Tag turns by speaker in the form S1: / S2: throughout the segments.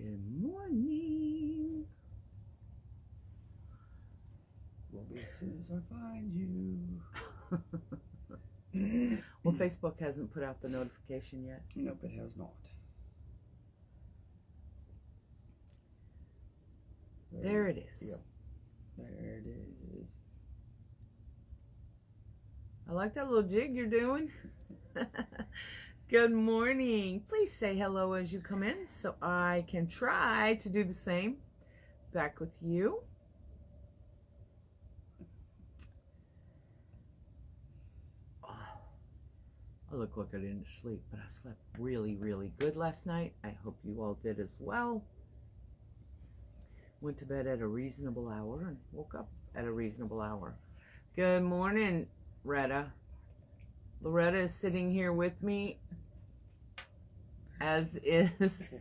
S1: Good morning.
S2: Will be as soon as I find you.
S1: Well, Facebook hasn't put out the notification yet.
S2: Nope, it has not.
S1: There it is.
S2: Yep. There it is.
S1: I like that little jig you're doing. Good morning. Please say hello as you come in so I can try to do the same. Back with you. Oh, I look like I didn't sleep, but I slept really, really good last night. I hope you all did as well. Went to bed at a reasonable hour and woke up at a reasonable hour. Good morning, Retta. Loretta is sitting here with me, as is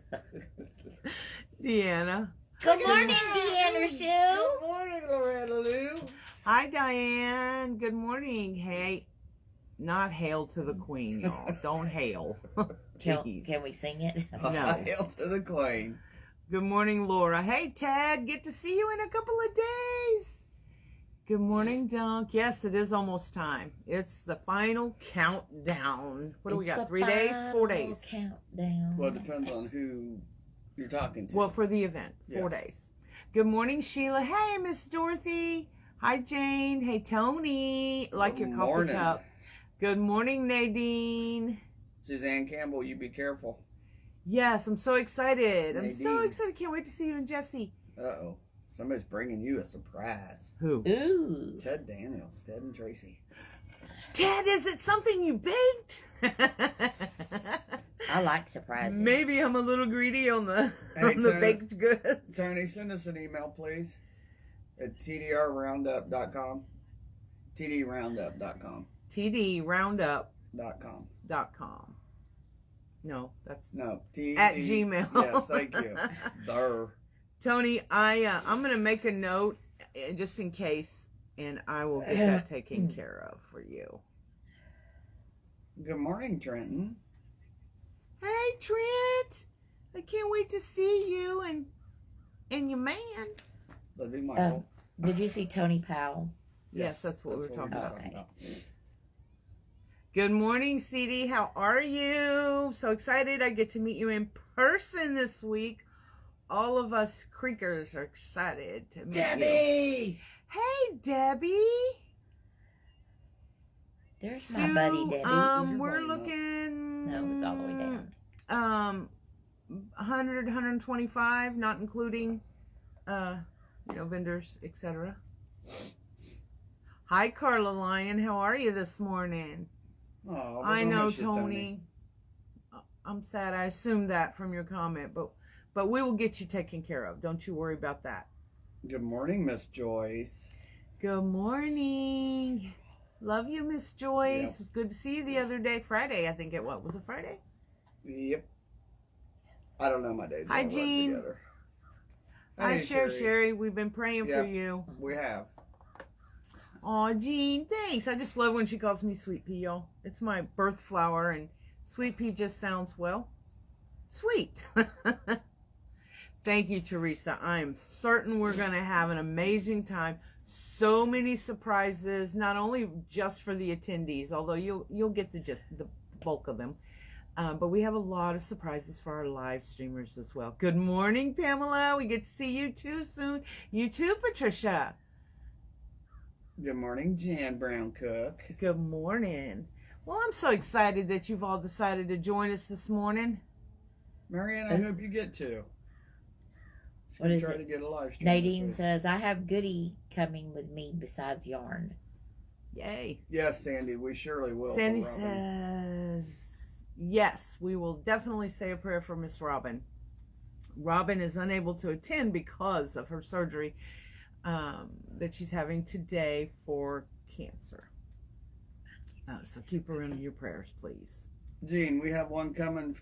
S1: Deanna.
S3: Good morning, Deanna Sue.
S2: Good morning, Loretta Lou.
S1: Hi, Diane. Good morning. Hey, not hail to the queen, y'all. Don't hail. Please.
S3: Can we sing it?
S1: No.
S2: Hail to the queen.
S1: Good morning, Laura. Hey, Ted. Get to see you in a couple of days. Good morning, Dunk. Yes, it is almost time. It's the final countdown. What do we got? 3 days? 4 days?
S3: Countdown.
S2: Well, it depends on who you're talking to.
S1: Well, for the event, 4 days. Good morning, Sheila. Hey, Miss Dorothy. Hi, Jane. Hey, Tony. Like your coffee cup. Good morning, Nadine.
S2: Suzanne Campbell, you be careful.
S1: Yes, I'm so excited. I'm so
S2: Nadine.
S1: excited. Can't wait to see you and Jesse.
S2: Uh-oh. Somebody's bringing you a surprise.
S1: Who?
S3: Ooh.
S2: Ted Daniels. Ted and Tracy.
S1: Ted, is it something you baked?
S3: I like surprises.
S1: Maybe I'm a little greedy on the
S2: Hey, Tony,
S1: baked goods.
S2: Tony, send us an email, please, at tdrroundup.com. tdroundup.com.
S1: tdroundup.com. No, that's
S2: No.
S1: at Gmail.
S2: Yes, thank you. There.
S1: Tony, I'm going to make a note just in case, and I will get that taken care of for you.
S2: Good morning, Trenton.
S1: Hey, Trent. I can't wait to see you and your man.
S2: Love you, Michael.
S3: Did you see Tony Powell?
S1: Yes, that's what we're talking about.
S3: Okay.
S1: Good morning, CD. How are you? So excited I get to meet you in person this week. All of us Creekers are excited to meet you.
S2: Debbie!
S1: Hey, Debbie.
S3: There's my buddy Debbie.
S1: We're looking...
S3: No, it's all the way down.
S1: 100, 125, not including, vendors, etc. Hi, Carla Lyon. How are you this morning?
S2: Oh,
S1: I know, Tony. I'm sad. I assumed that from your comment, but we will get you taken care of. Don't you worry about that.
S2: Good morning, Miss Joyce.
S1: Good morning. Love you, Miss Joyce.
S2: Yep.
S1: It was good to see you the other day. Friday, I think it was. Was it Friday?
S2: Yep. I don't know my days.
S1: Hi,
S2: all run
S1: Jean.
S2: together.
S1: Hi,
S2: Hey,
S1: Sherry. We've been praying for you.
S2: We have.
S1: Aw, Jean, thanks. I just love when she calls me Sweet Pea, y'all. It's my birth flower, and Sweet Pea just sounds, well, sweet. Thank you, Teresa. I'm certain we're going to have an amazing time. So many surprises, not only just for the attendees, although you'll get the bulk of them, but we have a lot of surprises for our live streamers as well. Good morning, Pamela. We get to see you too soon. You too, Patricia.
S2: Good morning, Jan Brown Cook.
S1: Good morning. Well, I'm so excited that you've all decided to join us this morning.
S2: Marianne, I hope you get to.
S3: What is
S2: try
S3: it?
S2: to get a live stream.
S3: Nadine says, I have Goody coming with me besides yarn.
S1: Yay.
S2: Yes, Sandy, we surely will.
S1: Sandy
S2: for Robin.
S1: says, yes, we will definitely say a prayer for Miss Robin. Robin is unable to attend because of her surgery that she's having today for cancer. So keep her in your prayers, please.
S2: Jean, we have one coming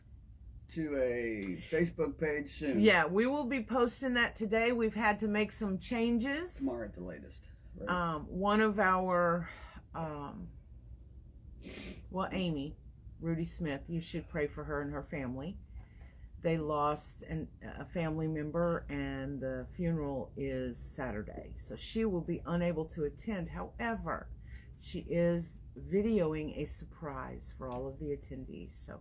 S2: to a Facebook page soon.
S1: Yeah, we will be posting that today. We've had to make some changes.
S2: Tomorrow at the latest. Right?
S1: One of our, Amy, Rudy Smith, you should pray for her and her family. they lost a family member, and the funeral is Saturday. So she will be unable to attend. However, she is videoing a surprise for all of the attendees. So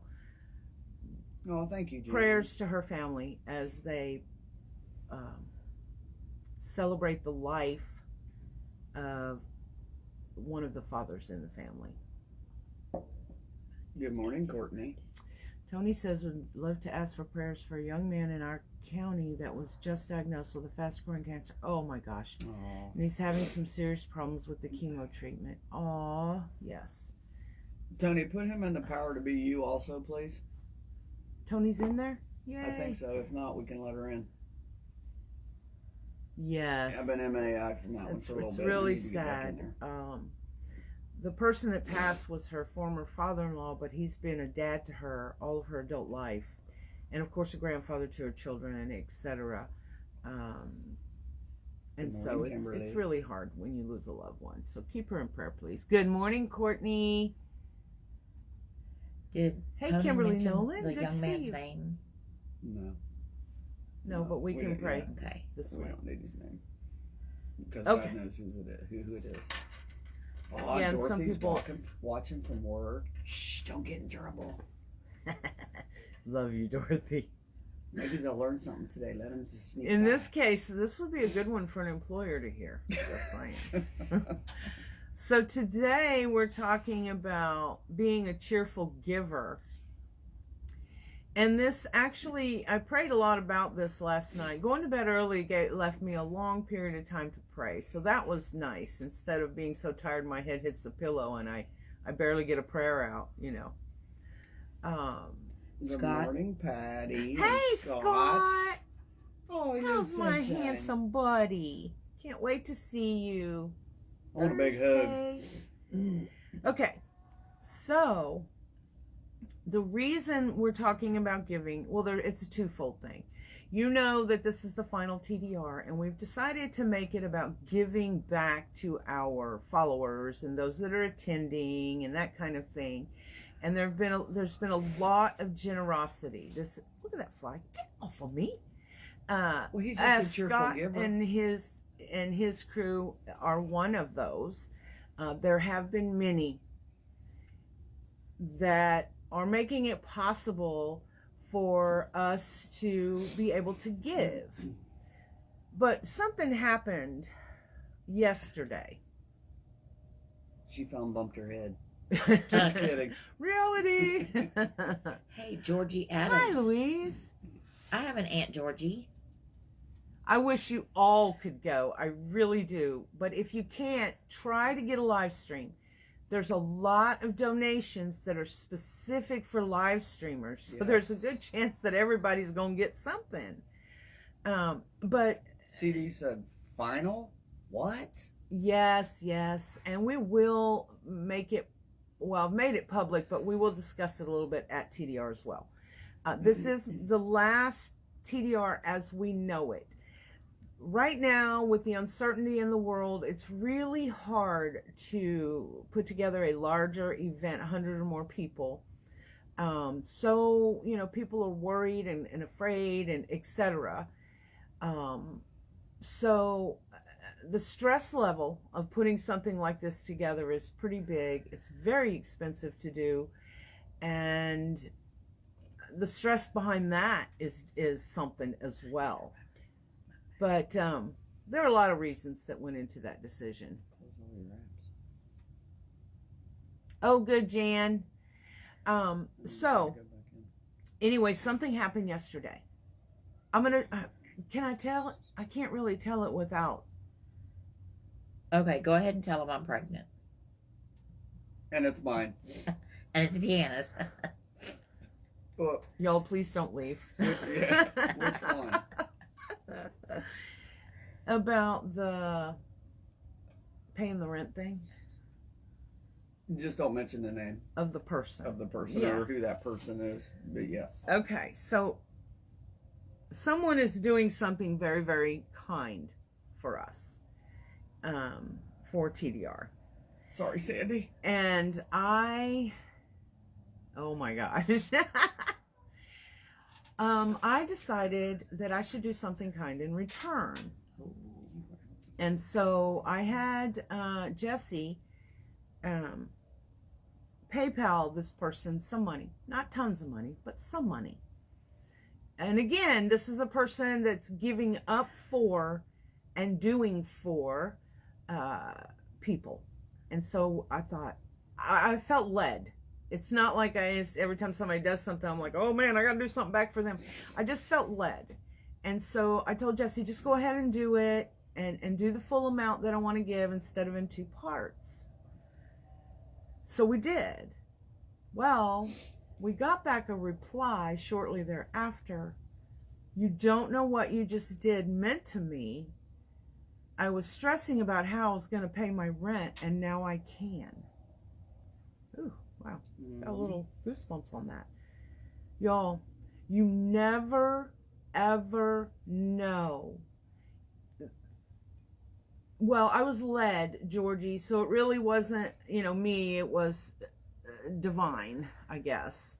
S2: Oh, thank you, Jan.
S1: prayers to her family as they celebrate the life of one of the fathers in the family.
S2: Good morning, Courtney.
S1: Tony says would love to ask for prayers for a young man in our county that was just diagnosed with a fast-growing cancer. Oh my gosh.
S2: Oh.
S1: And he's having some serious problems with the chemo treatment. Aw, yes.
S2: Tony, put him in the Power to Be You also, please.
S1: Tony's in there? Yay.
S2: I think so. If not, we can let her in.
S1: Yes.
S2: I've been MAI from that one for a little
S1: It's
S2: bit.
S1: really
S2: We need to get back in
S1: sad.
S2: there.
S1: The person that passed was her former father-in-law, but he's been a dad to her all of her adult life, and of course a grandfather to her children, and etc. And so
S2: morning,
S1: it's
S2: Kimberly.
S1: really hard when you lose a loved one. So keep her in prayer, please. Good morning, Courtney.
S3: Did
S1: Hey,
S3: Tony
S1: Kimberly
S3: mention
S1: Nolan,
S3: the
S1: good to
S3: young
S1: see
S3: man's
S1: you.
S3: name?
S2: No.
S1: No, but we can
S2: don't-
S1: pray
S2: yeah,
S3: Okay.
S1: this
S2: we
S1: way.
S2: don't need his name. Because
S1: Okay.
S2: God knows who it is. Oh,
S1: Yeah, and some
S2: Dorothy's
S1: people-
S2: watching from work. Shh, don't get in trouble.
S1: Love you, Dorothy.
S2: Maybe they'll learn something today. Let them just sneak
S1: In
S2: by.
S1: this case, this would be a good one for an employer to hear. Just saying. So today we're talking about being a cheerful giver. And this actually, I prayed a lot about this last night. Going to bed early left me a long period of time to pray. So that was nice. Instead of being so tired my head hits the pillow and I barely get a prayer out, you know.
S2: Good
S3: Scott.
S2: morning, Patty.
S1: Hey,
S2: and
S1: Scott.
S2: Oh, you're
S1: How's my
S2: sunshine.
S1: handsome buddy? Can't wait to see you.
S2: I want a big hug.
S1: Thursday. Okay, so the reason we're talking about giving, well, it's a twofold thing. You know that this is the final TDR, and we've decided to make it about giving back to our followers and those that are attending and that kind of thing. And there's been a lot of generosity. Look at that fly! Get off of me!
S2: Well, he's just
S1: As
S2: a cheerful
S1: Scott
S2: giver.
S1: and his crew are one of those. There have been many that are making it possible for us to be able to give. But something happened yesterday.
S2: She fell and bumped her head. Just kidding.
S1: Reality.
S3: Hey, Georgie
S1: Hi,
S3: Adams.
S1: Louise.
S3: I have an Aunt Georgie.
S1: I wish you all could go. I really do. But if you can't, try to get a live stream. There's a lot of donations that are specific for live streamers. So there's a good chance that everybody's going to get something. But
S2: CD said, final? What?
S1: yes. And we will make it, well, I've made it public, but we will discuss it a little bit at TDR as well. This is the last TDR as we know it. Right now, with the uncertainty in the world, it's really hard to put together a larger event, 100 or more people. So, people are worried and afraid and etc. So the stress level of putting something like this together is pretty big. It's very expensive to do. And the stress behind that is something as well. But there are a lot of reasons that went into that decision. Oh, good, Jan. So, anyway, something happened yesterday. I'm going to, can I tell it? I can't really tell it without.
S3: Okay, go ahead and tell him I'm pregnant.
S2: And it's mine.
S3: And it's Deanna's.
S2: Well,
S1: Y'all, please don't leave.
S2: which one?
S1: About the paying the rent thing
S2: Just don't mention the name
S1: of the person.
S2: of the person
S1: Yeah.
S2: or who that person is. But yes.
S1: Okay, so someone is doing something very, very kind for us, for TDR.
S2: Sorry, Sandy.
S1: And oh my gosh. I decided that I should do something kind in return. And so I had Jesse PayPal this person some money. Not tons of money, but some money. And again, this is a person that's giving up for and doing for people. And so I thought, I felt led. It's not like every time somebody does something, I'm like, oh man, I got to do something back for them. I just felt led. And so I told Jesse, just go ahead and do it and do the full amount that I want to give instead of in 2 parts. So we did. Well, we got back a reply shortly thereafter. You don't know what you just did meant to me. I was stressing about how I was going to pay my rent, and now I can. Ooh, wow. Got a little goosebumps on that. Y'all, you never, ever know. Well, I was led, Georgie, so it really wasn't, me. It was divine, I guess.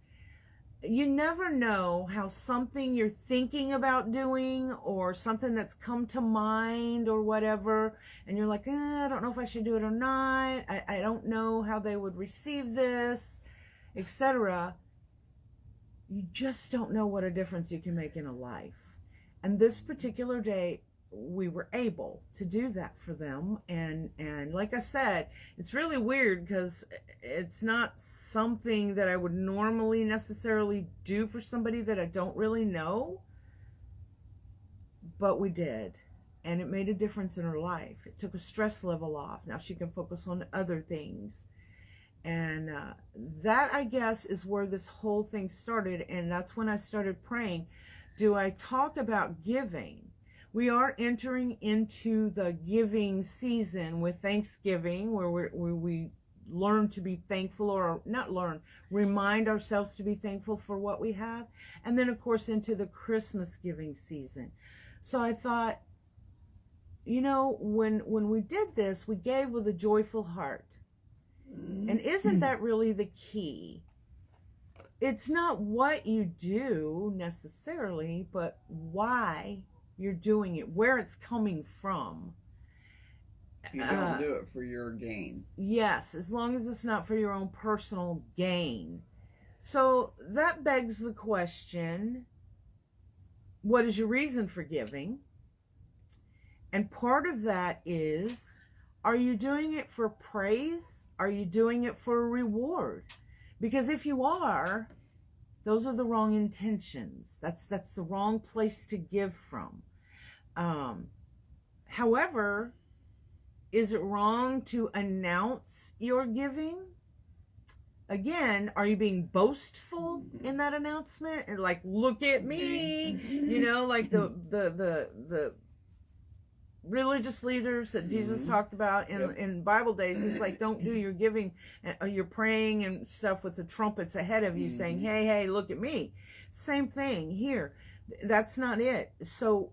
S1: You never know how something you're thinking about doing or something that's come to mind or whatever, and you're like, I don't know if I should do it or not. I don't know how they would receive this, etc. You just don't know what a difference you can make in a life. And this particular day, we were able to do that for them. And like I said, it's really weird because it's not something that I would normally necessarily do for somebody that I don't really know, but we did. And it made a difference in her life. It took a stress level off. Now she can focus on other things. And that, I guess, is where this whole thing started. And that's when I started praying, do I talk about giving? We are entering into the giving season with Thanksgiving, where we learn to be thankful, or not learn, remind ourselves to be thankful for what we have. And then, of course, into the Christmas giving season. So I thought, when we did this, we gave with a joyful heart. And isn't that really the key? It's not what you do necessarily, but why you're doing it, where it's coming from.
S2: You don't do it for your gain.
S1: Yes, as long as it's not for your own personal gain. So that begs the question, what is your reason for giving? And part of that is, are you doing it for praise? Are you doing it for a reward? Because if you are, those are the wrong intentions. That's the wrong place to give from. However, is it wrong to announce your giving? Again, are you being boastful in that announcement? And like, look at me, like the religious leaders that Jesus talked about in Bible days. It's like, don't do your giving, your praying and stuff with the trumpets ahead of you saying, hey, look at me. Same thing here. That's not it. So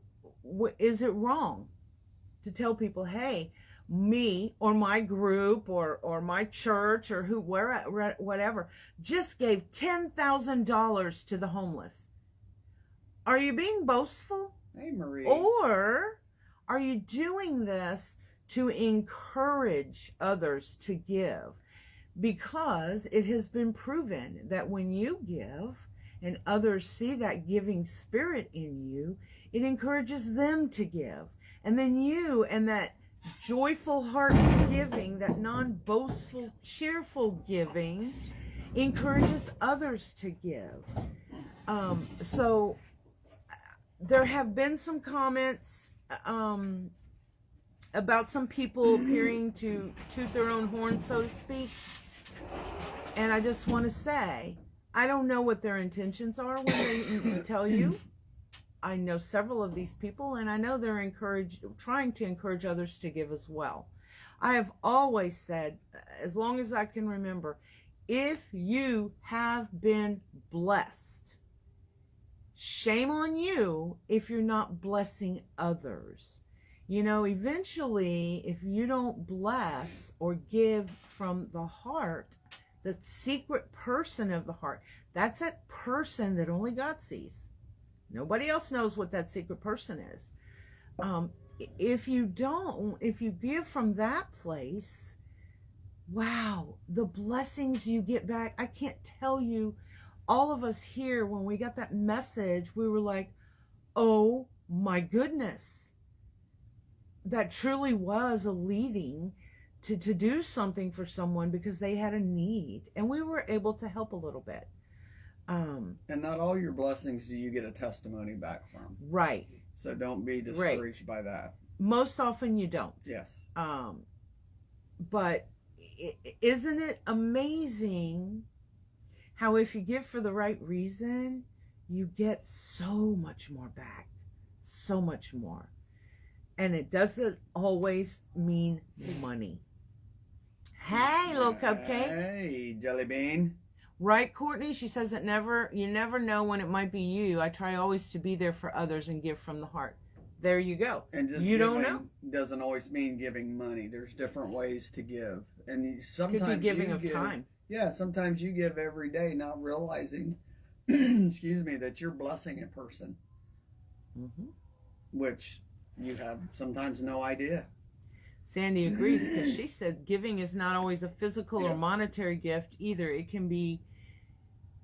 S1: is it wrong to tell people, hey, me or my group or my church or whatever just gave $10,000 to the homeless? Are you being boastful?
S2: Hey, Marie.
S1: Or are you doing this to encourage others to give? Because it has been proven that when you give and others see that giving spirit in you, it encourages them to give. And then you and that joyful heart giving, that non-boastful, cheerful giving, encourages others to give. So there have been some comments about some people appearing to toot their own horn, so to speak. And I just want to say, I don't know what their intentions are when they tell you. I know several of these people, and I know they're trying to encourage others to give as well. I have always said, as long as I can remember, if you have been blessed, shame on you if you're not blessing others. Eventually, if you don't bless or give from the heart, the secret person of the heart, that's that person that only God sees. Nobody else knows what that secret person is. If you give from that place, wow, the blessings you get back. I can't tell you, all of us here, when we got that message, we were like, oh my goodness. That truly was a leading to do something for someone because they had a need. And we were able to help a little bit.
S2: And not all your blessings do you get a testimony back from.
S1: Right.
S2: So don't be discouraged by that.
S1: Most often you don't.
S2: Yes.
S1: But isn't it amazing how if you give for the right reason, you get so much more back. So much more. And it doesn't always mean money. Hey, little cupcake.
S2: Hey, jelly bean.
S1: Right, Courtney? She says you never know when it might be you. I try always to be there for others and give from the heart. There you go.
S2: And just
S1: you don't know.
S2: Doesn't always mean giving money. There's different ways to give. And sometimes
S1: could be giving of time.
S2: Yeah, sometimes you give every day not realizing, excuse me, that you're blessing a person. Mm-hmm. Which you have sometimes no idea.
S1: Sandy agrees because she said giving is not always a physical or monetary gift either. It can be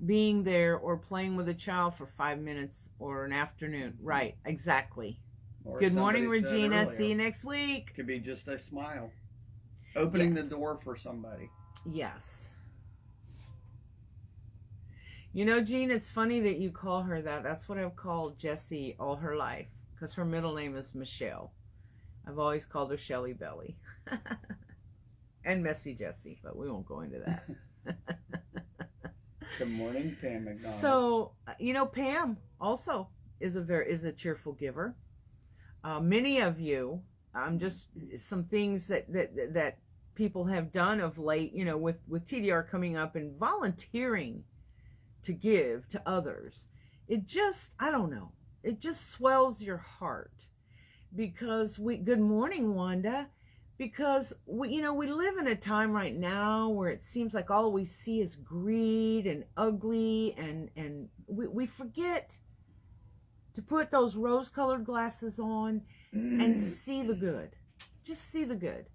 S1: being there or playing with a child for 5 minutes or an afternoon. Right, exactly.
S2: Or
S1: good morning, Regina. Earlier, see you next week.
S2: Could be just a smile. Opening the door for somebody.
S1: Yes. You know, Jean, it's funny that you call her that. That's what I've called Jessie all her life because her middle name is Michelle. I've always called her Shelly Belly. And Messy Jessie, but we won't go into that.
S2: Good morning, Pam McDonald.
S1: So, you know, Pam also is a cheerful giver. Many of you, just some things that people have done of late, you know, with TDR coming up and volunteering to give to others. It just, I don't know, it just swells your heart because good morning, Wanda, because we live in a time right now where it seems like all we see is greed and ugly and we forget to put those rose-colored glasses on and see the good. Just see the good.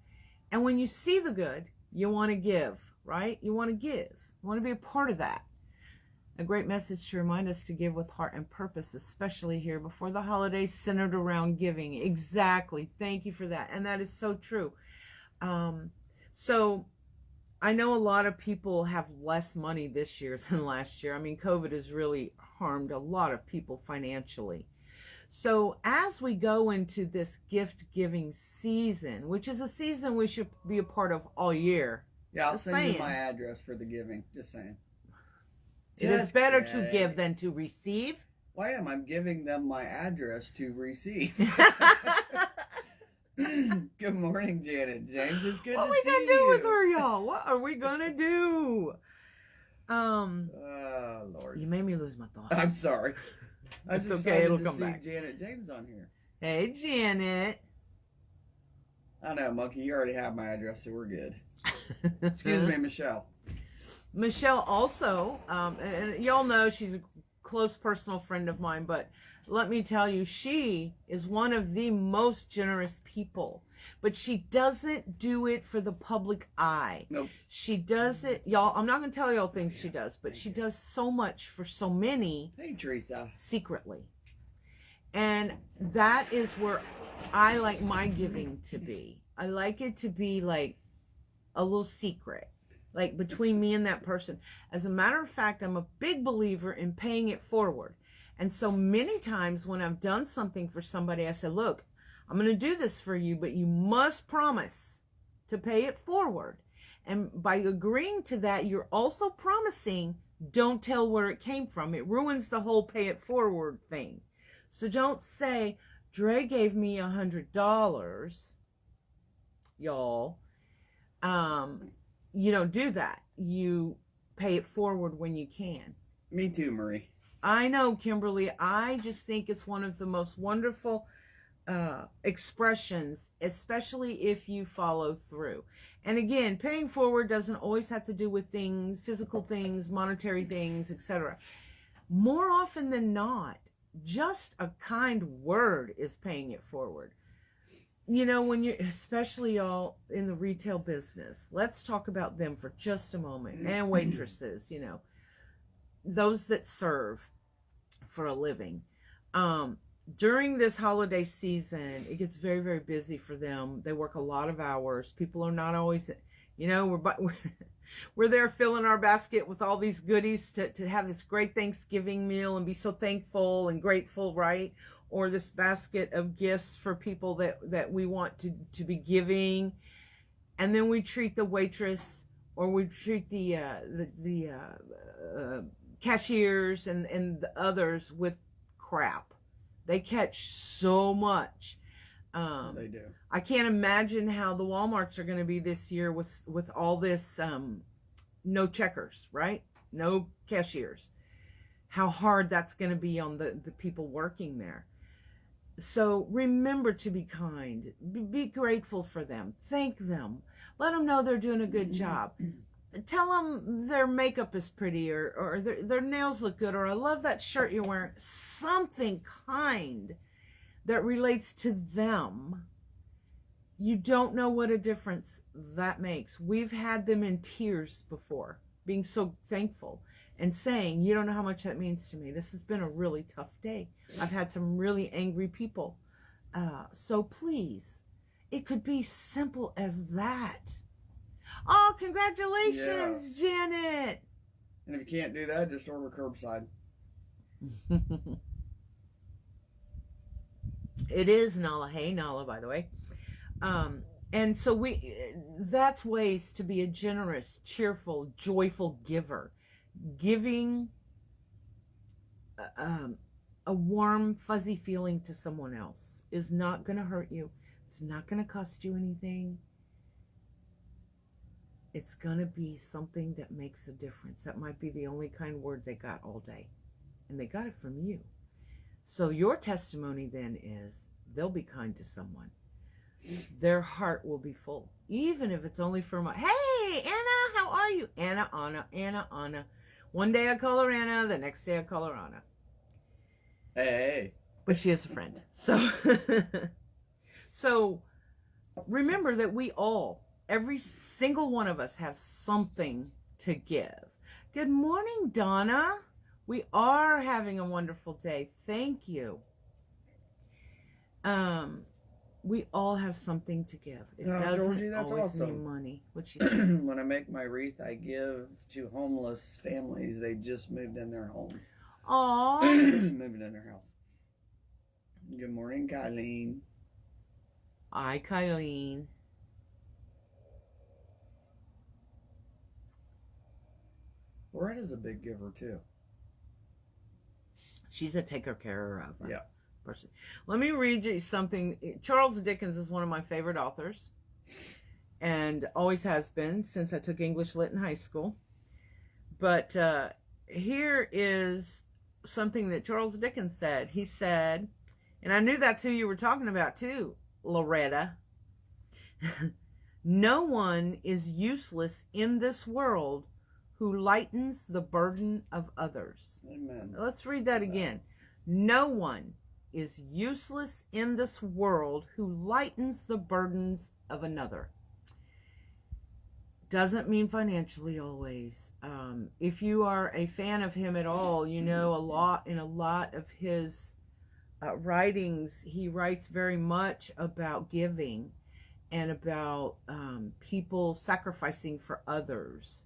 S1: And when you see the good, you want to give, right? You want to give. You want to be a part of that. A great message to remind us to give with heart and purpose, especially here before the holidays, centered around giving. Exactly. Thank you for that. And that is so true. So I know a lot of people have less money this year than last year. I mean, COVID has really harmed a lot of people financially. So as we go into this gift-giving season, which is a season we should be a part of all year.
S2: Yeah, I'll send you my address for the giving. Just saying.
S1: It is better to give than to receive.
S2: Why am I giving them my address to receive? Good morning, Janet James. It's good to see you.
S1: What are we going to do with her, y'all? What are we going to do?
S2: Oh, Lord.
S1: You made me lose my thought.
S2: I'm sorry.
S1: It's okay. It'll come
S2: see
S1: back.
S2: Janet James on here.
S1: Hey, Janet.
S2: I know, Monkey. You already have my address, so we're good. Excuse me, Michelle.
S1: Michelle also, and y'all know she's a close personal friend of mine, but let me tell you, she is one of the most generous people, but she doesn't do it for the public eye.
S2: Nope.
S1: She does it, y'all, I'm not going to tell y'all things she does, but she does so much for so many.
S2: Hey, Teresa.
S1: Secretly. And that is where I like my giving to be. I like it to be like a little secret. Like between me and that person. As a matter of fact, I'm a big believer in paying it forward. And so many times when I've done something for somebody, I said, look, I'm going to do this for you, but you must promise to pay it forward. And by agreeing to that, you're also promising don't tell where it came from. It ruins the whole pay it forward thing. So don't say, Dre gave me $100, y'all. You don't do that. You pay it forward when you can.
S2: Me too, Marie.
S1: I know, Kimberly. I just think it's one of the most wonderful expressions, especially if you follow through. And again, paying forward doesn't always have to do with things, physical things, monetary things, etc. More often than not, just a kind word is paying it forward. You know, when you, especially y'all in the retail business, let's talk about them for just a moment. And waitresses, you know, those that serve for a living. During this holiday season, it gets very, very busy for them. They work a lot of hours. People are not always, you know, we're there filling our basket with all these goodies to have this great Thanksgiving meal and be so thankful and grateful, right? Or this basket of gifts for people that we want to be giving. And then we treat the waitress, or we treat the cashiers and the others with crap. They catch so much.
S2: They do.
S1: I can't imagine how the Walmarts are going to be this year with all this no checkers, right? No cashiers. How hard that's going to be on the people working there. So remember to be kind. Be grateful for them. Thank them. Let them know they're doing a good job. Tell them their makeup is pretty, or their nails look good, or I love that shirt you're wearing. Something kind that relates to them. You don't know what a difference that makes. We've had them in tears before, being so thankful and saying, you don't know how much that means to me. This has been a really tough day. I've had some really angry people. So please, it could be simple as that. Oh, congratulations, Janet.
S2: And if you can't do that, just order curbside.
S1: It is Nala. Hey, Nala, by the way. And so that's ways to be a generous, cheerful, joyful giver. Giving a warm, fuzzy feeling to someone else is not going to hurt you. It's not going to cost you anything. It's going to be something that makes a difference. That might be the only kind word they got all day. And they got it from you. So your testimony then is they'll be kind to someone. Their heart will be full. Even if it's only for hey, Anna, how are you? Anna, Anna. One day I call her Anna, the next day I call her Anna.
S2: Hey.
S1: But she is a friend. So remember that we all, every single one of us, have something to give. Good morning, Donna. We are having a wonderful day. Thank you. We all have something to give. It doesn't
S2: Georgie, that's
S1: always
S2: awesome.
S1: mean money. What she said.
S2: When I make my wreath, I give to homeless families. They just moved in their homes.
S1: Aw.
S2: Moving in their house. Good morning, Kylie.
S1: Hi, Kylene.
S2: Loretta's a big giver too.
S1: She's a taker care of.
S2: Yeah.
S1: Person. Let me read you something. Charles Dickens is one of my favorite authors, and always has been since I took English Lit in high school. But here is something that Charles Dickens said. He said, and I knew that's who you were talking about too, Loretta. No one is useless in this world who lightens the burden of others.
S2: Amen.
S1: Let's read that again. No one is useless in this world who lightens the burdens of another. Doesn't mean financially always. If you are a fan of him at all, you know in a lot of his writings, he writes very much about giving and about people sacrificing for others.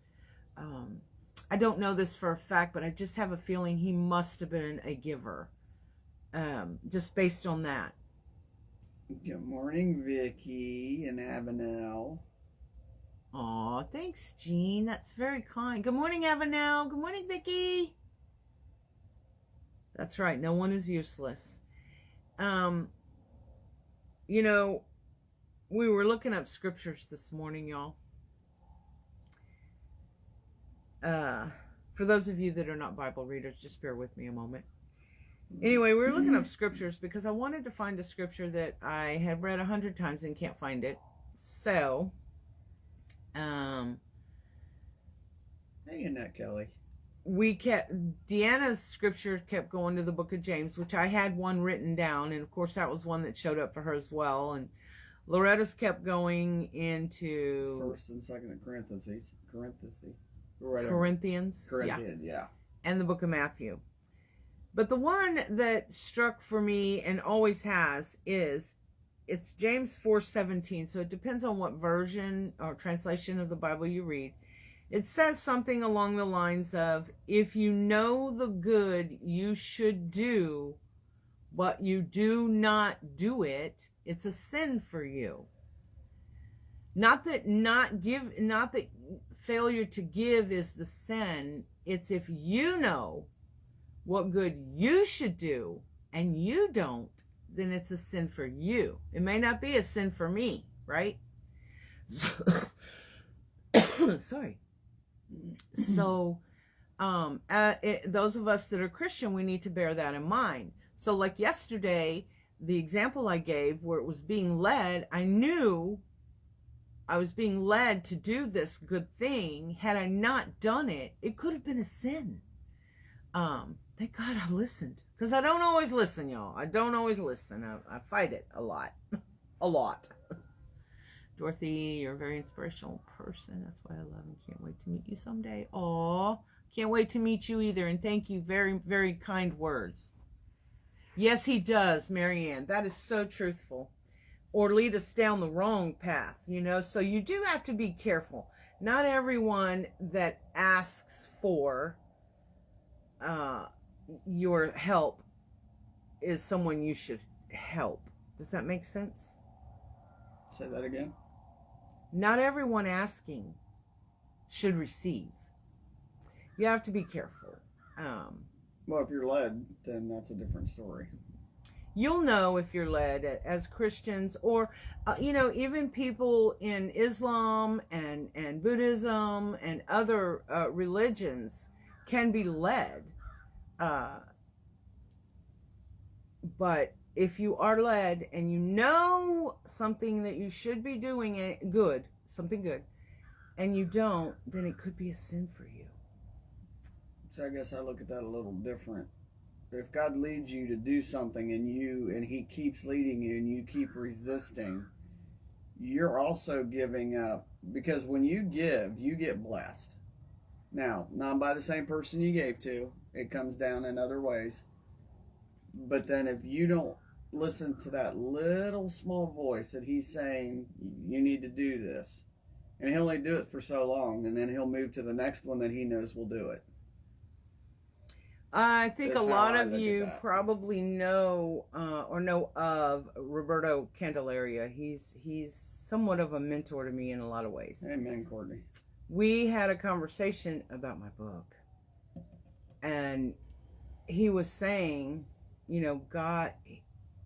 S1: I don't know this for a fact, but I just have a feeling he must have been a giver. Just based on that.
S2: Good morning, Vicky and Avenel.
S1: Aw, thanks, Jean. That's very kind. Good morning, Avenel. Good morning, Vicky. That's right. No one is useless. You know, we were looking up scriptures this morning, y'all. For those of you that are not Bible readers, just bear with me a moment. Anyway, we were looking up scriptures because I wanted to find a scripture that I had read 100 times and can't find it. So,
S2: Hey, Annette Kelly.
S1: Deanna's scripture kept going to the book of James, which I had one written down, and of course that was one that showed up for her as well. And Loretta's kept going into
S2: First and Second of Corinthians.
S1: Corinthians,
S2: yeah.
S1: And the book of Matthew. But the one that struck for me and always has it's James 4:17. So it depends on what version or translation of the Bible you read. It says something along the lines of, if you know the good you should do, but you do not do it, it's a sin for you. Not that failure to give is the sin. It's if you know what good you should do and you don't, then it's a sin for you. It may not be a sin for me, right? So, sorry. So, those of us that are Christian, we need to bear that in mind. So like yesterday, the example I gave where it was being led, I knew I was being led to do this good thing. Had I not done it, it could have been a sin. Thank God I listened. Because I don't always listen, y'all. I don't always listen. I fight it a lot. A lot. Dorothy, you're a very inspirational person. That's why I love and can't wait to meet you someday. Aw, can't wait to meet you either. And thank you. Very, very kind words. Yes, he does, Marianne. That is so truthful. Or lead us down the wrong path, So you do have to be careful. Not everyone that asks for your help is someone you should help. Does that make sense?
S2: Say that again.
S1: Not everyone asking should receive. You have to be careful.
S2: Well, if you're led, then that's a different story.
S1: You'll know if you're led as Christians or, even people in Islam and Buddhism and other religions can be led. But if you are led and you know something that you should be doing something good, and you don't, then it could be a sin for you.
S2: So I guess I look at that a little different. If God leads you to do something and he keeps leading you and you keep resisting, you're also giving up, because when you give, you get blessed. Now, not by the same person you gave to. It comes down in other ways. But then if you don't listen to that little small voice that he's saying, you need to do this, and he'll only do it for so long, and then he'll move to the next one that he knows will do it.
S1: I think a lot of you probably know or know of Roberto Candelaria. He's somewhat of a mentor to me in a lot of ways.
S2: Amen, Courtney.
S1: We had a conversation about my book, and he was saying, God,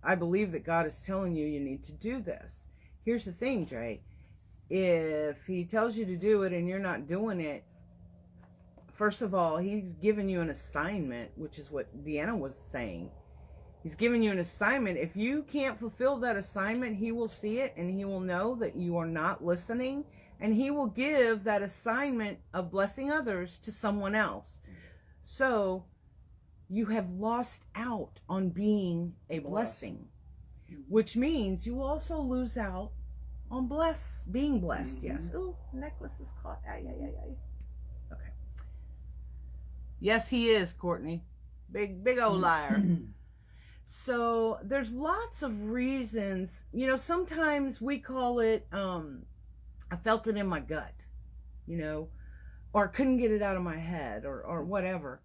S1: I believe that God is telling you need to do this. Here's the thing, Dre. If he tells you to do it and you're not doing it, first of all, he's given you an assignment, which is what Deanna was saying. He's given you an assignment. If you can't fulfill that assignment, he will see it and he will know that you are not listening, and he will give that assignment of blessing others to someone else. So you have lost out on being a blessing, which means you will also lose out on being blessed. Mm-hmm. Yes. Ooh, necklace is caught. Ay. Okay. Yes, he is, Courtney. Big old liar. So there's lots of reasons. Sometimes we call it, I felt it in my gut, or couldn't get it out of my head or whatever.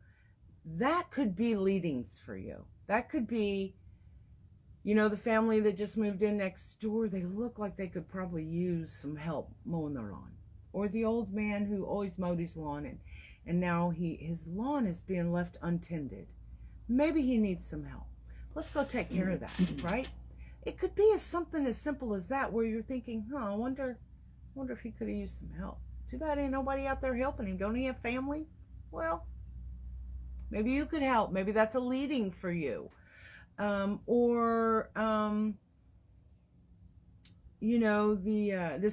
S1: That could be leadings for you. That could be, the family that just moved in next door, they look like they could probably use some help mowing their lawn. Or the old man who always mowed his lawn and now his lawn is being left untended. Maybe he needs some help. Let's go take care of that, right? It could be something as simple as that, where you're thinking, I wonder if he could have used some help. Too bad ain't nobody out there helping him. Don't he have family? Well, maybe you could help. Maybe that's a leading for you. This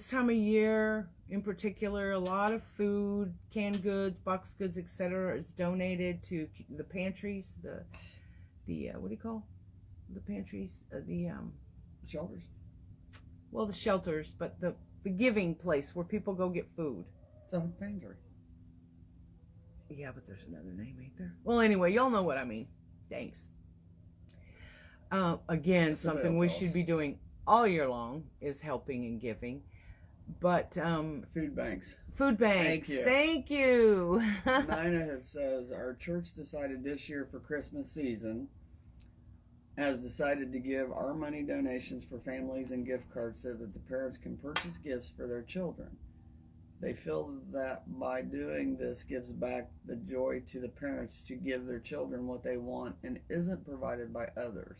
S1: time of year, in particular, a lot of food, canned goods, boxed goods, etc., is donated to the pantries, the what do you call the pantries?
S2: Shelters.
S1: Well, the shelters, but the giving place where people go get food.
S2: The pantry.
S1: Yeah, but there's another name, ain't there? Well, anyway, y'all know what I mean. Thanks. Again, something we should be doing all year long is helping and giving. But
S2: food banks.
S1: Food banks. Thank you.
S2: Nina says our church decided this year for Christmas season has decided to give our money donations for families and gift cards so that the parents can purchase gifts for their children. They feel that by doing this gives back the joy to the parents to give their children what they want and isn't provided by others.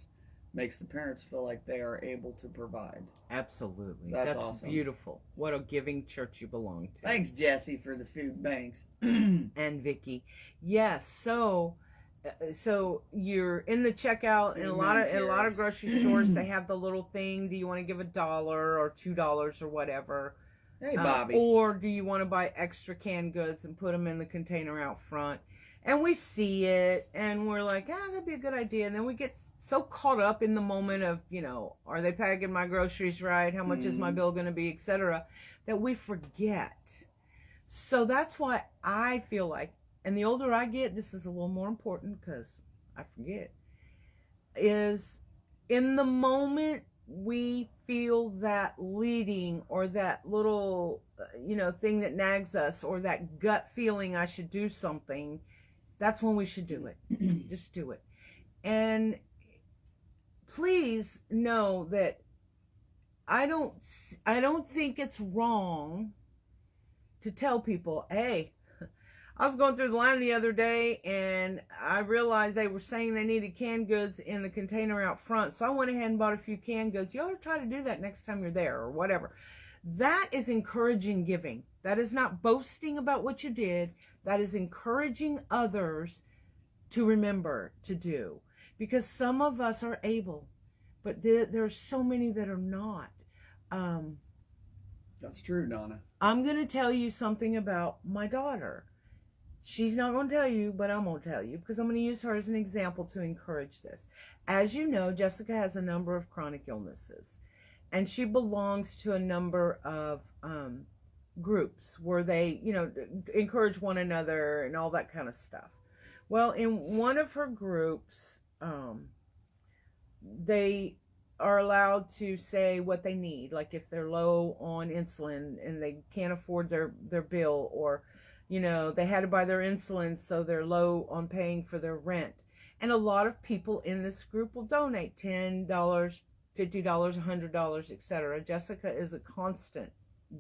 S2: Makes the parents feel like they are able to provide.
S1: Absolutely.
S2: That's awesome.
S1: Beautiful. What a giving church you belong to.
S2: Thanks, Jesse, for the food banks.
S1: And Vicky. Yes, so you're in the checkout in a lot of grocery stores. They have the little thing. Do you want to give $1 or $2 or whatever?
S2: Hey, Bobby.
S1: Or do you want to buy extra canned goods and put them in the container out front? And we see it, and we're like, that'd be a good idea. And then we get so caught up in the moment of, are they packing my groceries right? How much is my bill going to be, etc., that we forget. So that's why I feel like, and the older I get, this is a little more important because I forget, is in the moment we feel that leading or that little, thing that nags us or that gut feeling I should do something, that's when we should do it. Just do it. And please know that I don't think it's wrong to tell people, hey, I was going through the line the other day and I realized they were saying they needed canned goods in the container out front. So I went ahead and bought a few canned goods. You ought to try to do that next time you're there or whatever. That is encouraging giving. That is not boasting about what you did. That is encouraging others to remember to do. Because some of us are able, but there are so many that are not.
S2: That's true, Donna.
S1: I'm going to tell you something about my daughter. She's not going to tell you, but I'm going to tell you because I'm going to use her as an example to encourage this. As you know, Jessica has a number of chronic illnesses, and she belongs to a number of groups where they, encourage one another and all that kind of stuff. Well, in one of her groups, they are allowed to say what they need, like if they're low on insulin and they can't afford their bill, or they had to buy their insulin so they're low on paying for their rent. And a lot of people in this group will donate $10, $50, $100, etc. Jessica is a constant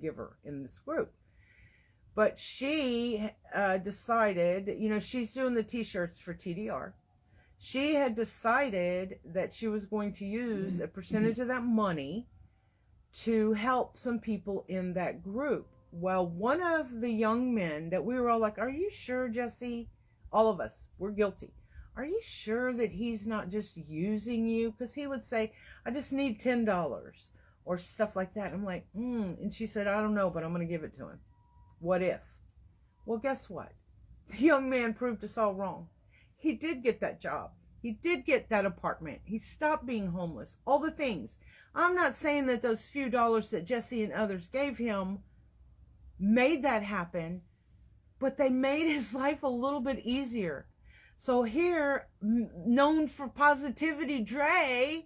S1: giver in this group. But she decided, she's doing the t-shirts for TDR. She had decided that she was going to use a percentage of that money to help some people in that group. Well, one of the young men that we were all like, are you sure, Jesse? All of us, we're guilty. Are you sure that he's not just using you? Because he would say, I just need $10 or stuff like that. I'm like, And she said, I don't know, but I'm going to give it to him. What if? Well, guess what? The young man proved us all wrong. He did get that job. He did get that apartment. He stopped being homeless. All the things. I'm not saying that those few dollars that Jesse and others gave him made that happen, but they made his life a little bit easier. So here, known for positivity, Drea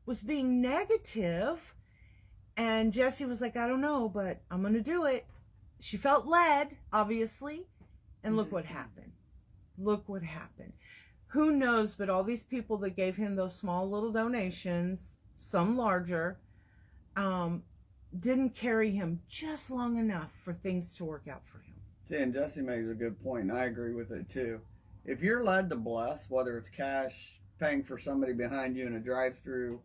S1: was being negative, and Jesse was like, I don't know, but I'm going to do it. She felt led, obviously, and look what happened. Look what happened. Who knows, but all these people that gave him those small little donations, some larger, didn't carry him just long enough for things to work out for him.
S2: See, and Jesse makes a good point, and I agree with it too. If you're led to bless, whether it's cash, paying for somebody behind you in a drive-through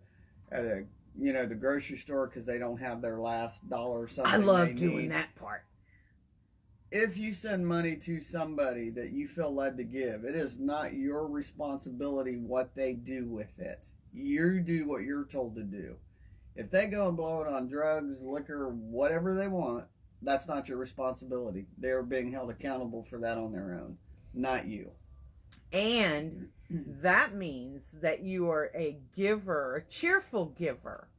S2: at the grocery store because they don't have their last dollar or something.
S1: I love doing that part.
S2: If you send money to somebody that you feel led to give, it is not your responsibility what they do with it. You do what you're told to do. If they go and blow it on drugs, liquor, whatever they want, That's not your responsibility. They are being held accountable for that on their own, not you.
S1: And that means that you are a giver, a cheerful giver.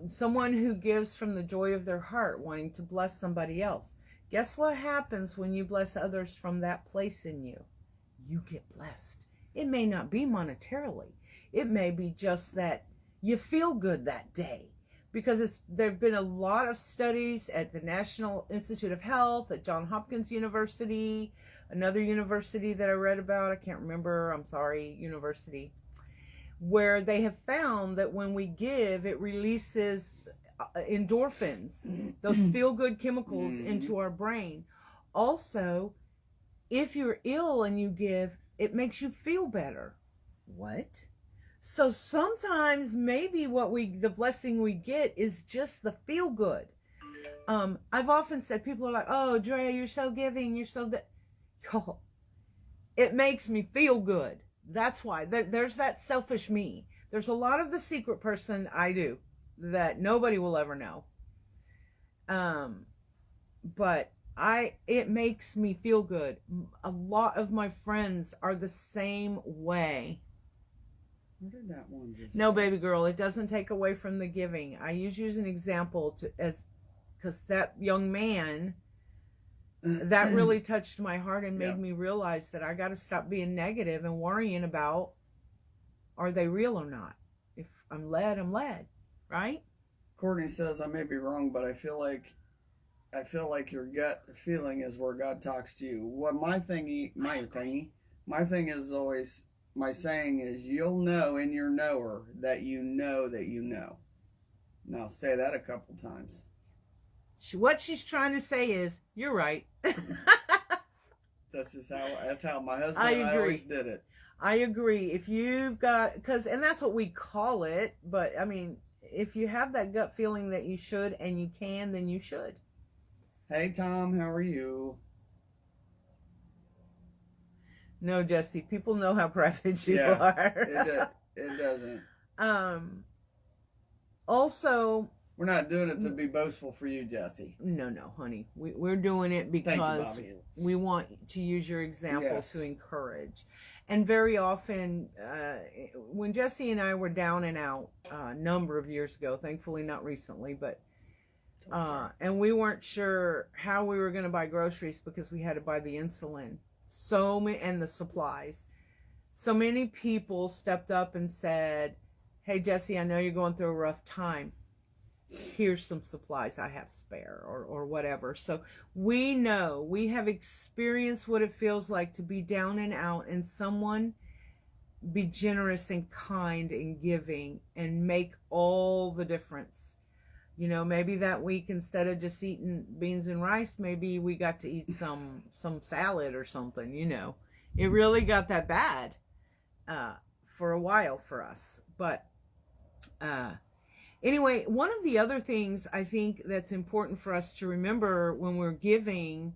S1: Someone who gives from the joy of their heart, wanting to bless somebody else. Guess what happens when you bless others from that place in you? You get blessed. It may not be monetarily. It may be just that you feel good that day. Because there have been a lot of studies at the National Institute of Health, at Johns Hopkins University, another university that I read about, I can't remember, I'm sorry, university, where they have found that when we give, it releases endorphins, those feel-good chemicals into our brain. Also, if you're ill and you give, it makes you feel better. What? So sometimes maybe the blessing we get is just the feel-good. I've often said, people are like, oh, Drea, you're so giving, you're so that. Y'all, it makes me feel good. That's why. There's that selfish me. There's a lot of the secret person I do that nobody will ever know. But it makes me feel good. A lot of my friends are the same way.
S2: Where did that one just
S1: No, baby girl, it doesn't take away from the giving. I use you as an example because that young man, that really touched my heart and made me realize that I got to stop being negative and worrying about, are they real or not? If I'm led, I'm led, right?
S2: Courtney says, I may be wrong, but I feel like your gut feeling is where God talks to you. What my thing is always, my saying is, you'll know in your knower that you know that you know. Now say that a couple times.
S1: What she's trying to say is, you're right.
S2: That's how my husband
S1: I
S2: and I
S1: agree.
S2: always did it.
S1: I agree. If you've got, and that's what we call it, but I mean, if you have that gut feeling that you should and you can, then you should.
S2: Hey, Tom, how are you?
S1: No, Jesse, people know how private you are.
S2: It doesn't.
S1: Also,
S2: we're not doing it to be boastful for you, Jesse.
S1: No, honey. We're doing it because we want to use your example to encourage. And very often, when Jesse and I were down and out a number of years ago, thankfully not recently, but and we weren't sure how we were going to buy groceries because we had to buy the insulin. And the supplies. So many people stepped up and said, hey, Jesse, I know you're going through a rough time. Here's some supplies I have spare or whatever. So we know, we have experienced what it feels like to be down and out and someone be generous and kind and giving and make all the difference. You know, maybe that week, instead of just eating beans and rice, maybe we got to eat some salad or something, you know. It really got that bad for a while for us. But anyway, one of the other things I think that's important for us to remember when we're giving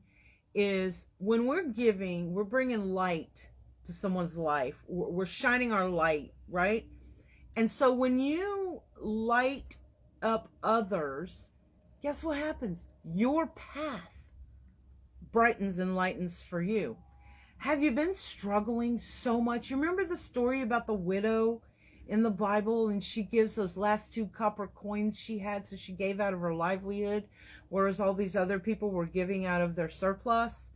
S1: is when we're giving, we're bringing light to someone's life. We're shining our light, right? And so when you light up others, guess what happens? Your path brightens and lightens for you. Have you been struggling so much? You remember the story about the widow in the Bible, and she gives those last 2 copper coins she had, so she gave out of her livelihood, whereas all these other people were giving out of their surplus,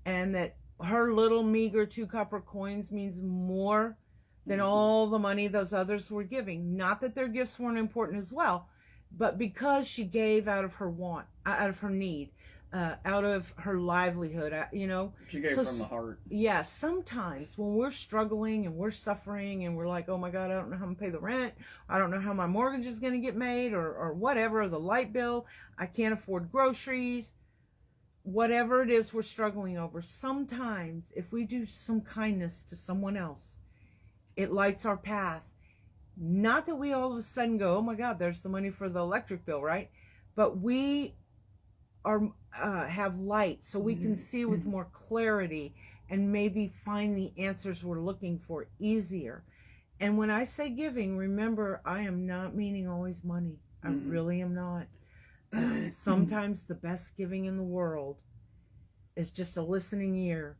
S1: and that her little meager 2 copper coins means more than all the money those others were giving. Not that their gifts weren't important as well, but because she gave out of her want, out of her need, out of her livelihood, you know.
S2: She gave from the heart.
S1: Yeah, sometimes when we're struggling and we're suffering and we're like, oh my God, I don't know how I'm going to pay the rent. I don't know how my mortgage is going to get made or whatever, the light bill. I can't afford groceries. Whatever it is we're struggling over, sometimes if we do some kindness to someone else, it lights our path. Not that we all of a sudden go, oh my God, there's the money for the electric bill, right? But we have light, so we can see with more clarity and maybe find the answers we're looking for easier. And when I say giving, remember, I am not meaning always money. I really am not. Sometimes the best giving in the world is just a listening ear,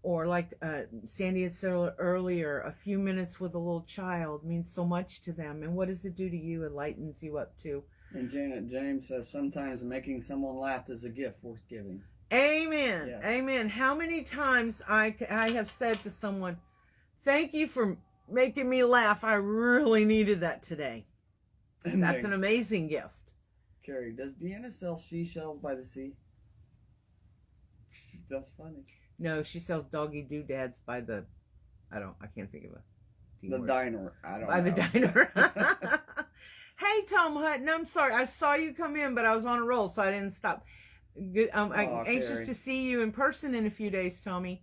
S1: or like Sandy had said earlier, a few minutes with a little child means so much to them. And what does it do to you? It lightens you up too.
S2: And Janet James says sometimes making someone laugh is a gift worth giving.
S1: Amen.
S2: Yes.
S1: Amen. How many times I have said to someone, thank you for making me laugh. I really needed that today.
S2: And
S1: That's an amazing gift.
S2: Carrie, does Deanna sell seashells by the sea? That's funny.
S1: No, she sells doggy doodads by the, I can't think of
S2: The diner. I don't
S1: by
S2: know.
S1: the diner. Hey, Tom Hutton, I'm sorry. I saw you come in, but I was on a roll, so I didn't stop. Good. I'm anxious
S2: Carrie.
S1: to see you in person in a few days, Tommy.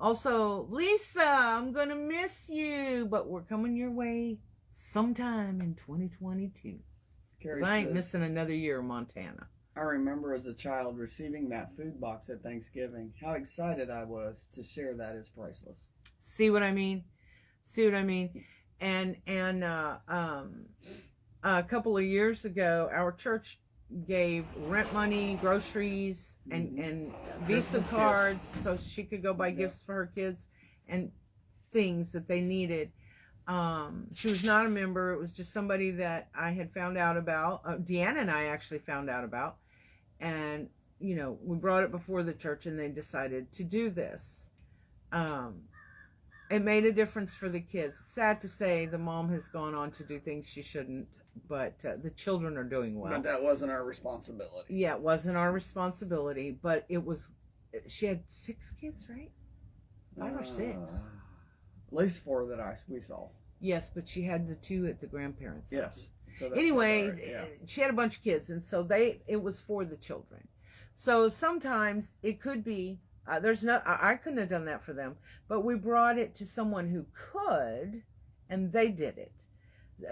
S1: Also, Lisa, I'm going to miss you, but we're coming your way sometime in 2022.
S2: Carrie
S1: I ain't
S2: says,
S1: missing another year in Montana.
S2: I remember as a child receiving that food box at Thanksgiving. How excited I was to share that is priceless.
S1: See what I mean? See what I mean? And a couple of years ago, our church gave rent money, groceries, and Visa
S2: Christmas
S1: cards
S2: gifts.
S1: so she could go buy gifts for her kids and things that they needed. She was not a member. It was just somebody that I had found out about. Deanna and I actually found out about. And, you know, we brought it before the church and they decided to do this. It made a difference for the kids. Sad to say the mom has gone on to do things she shouldn't, but the children are doing well.
S2: But that wasn't our responsibility.
S1: Yeah, it wasn't our responsibility, but it was. She had 6 kids, right? 5 or 6.
S2: At least 4 that we saw.
S1: Yes, but she had the 2 at the grandparents' house.
S2: Yes. So that's
S1: Anyway,
S2: right, yeah.
S1: she had a bunch of kids, and so it was for the children. So sometimes it could be I couldn't have done that for them, but we brought it to someone who could, and they did it,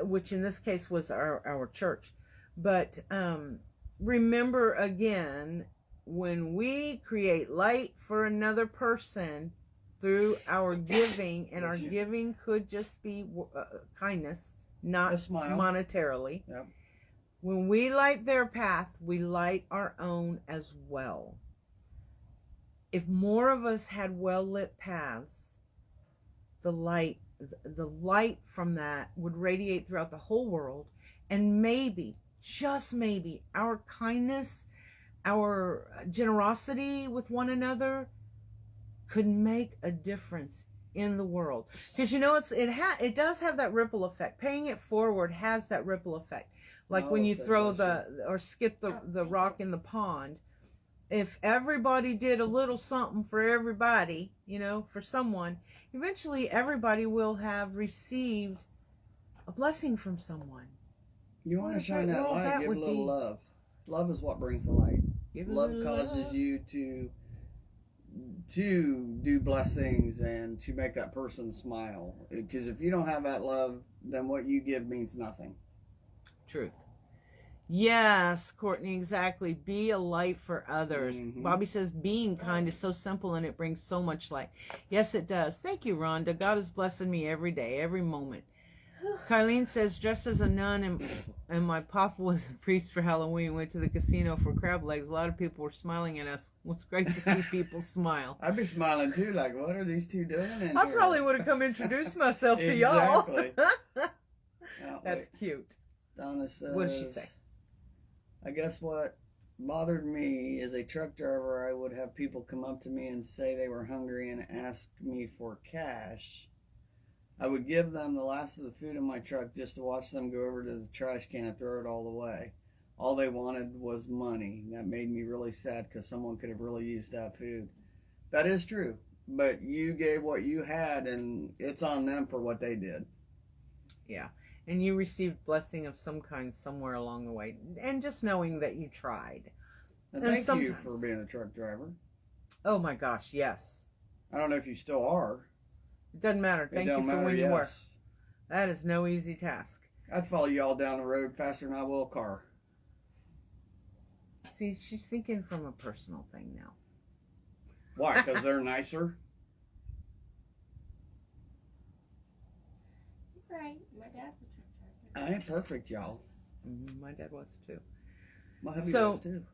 S1: which in this case was our church. But remember again, when we create light for another person through our giving, and our giving could just be kindness, not
S2: A smile.
S1: monetarily.
S2: Yep.
S1: When we light their path, we light our own as well. If more of us had well-lit paths, the light from that would radiate throughout the whole world, and maybe, just maybe, our kindness, our generosity with one another could make a difference in the world. Because you know it does have that ripple effect. Paying it forward has that ripple effect. Like when you throw or skip the rock in the pond. If everybody did a little something for everybody, for someone, eventually everybody will have received a blessing from someone.
S2: You want to shine that light, give a little love. Love is what brings the light. Love causes you to do blessings and to make that person smile. Because if you don't have that love, then what you give means nothing.
S1: Truth. Yes, Courtney, exactly. Be a light for others.
S2: Mm-hmm.
S1: Bobby says being kind is so simple and it brings so much light. Yes, it does. Thank you, Rhonda. God is blessing me every day, every moment. Kylene says, dressed as a nun and my papa was a priest for Halloween, went to the casino for crab legs. A lot of people were smiling at us. It was great to see people smile.
S2: I'd be smiling too, like, what are these two doing in
S1: I
S2: here?
S1: probably would have come introduce myself to y'all.
S2: Exactly.
S1: That's cute.
S2: Donna says,
S1: What did she say?
S2: I guess what bothered me as a truck driver, I would have people come up to me and say they were hungry and ask me for cash. I would give them the last of the food in my truck just to watch them go over to the trash can and throw it all away. All they wanted was money. That made me really sad because someone could have really used that food. That is true. But you gave what you had, and it's on them for what they did.
S1: Yeah. And you received blessing of some kind somewhere along the way. And just knowing that you tried.
S2: And thank you for being a truck driver.
S1: Oh my gosh, yes.
S2: I don't know if you still are.
S1: It doesn't matter. Thank you for when you were. That is no easy task.
S2: I'd follow you all down the road faster than I will a car.
S1: See, she's thinking from a personal thing now.
S2: Why? Because they're nicer?
S3: Right. My dad's a truck driver.
S2: I ain't perfect, y'all.
S1: My dad was too.
S2: My hubby
S1: So-
S2: does too.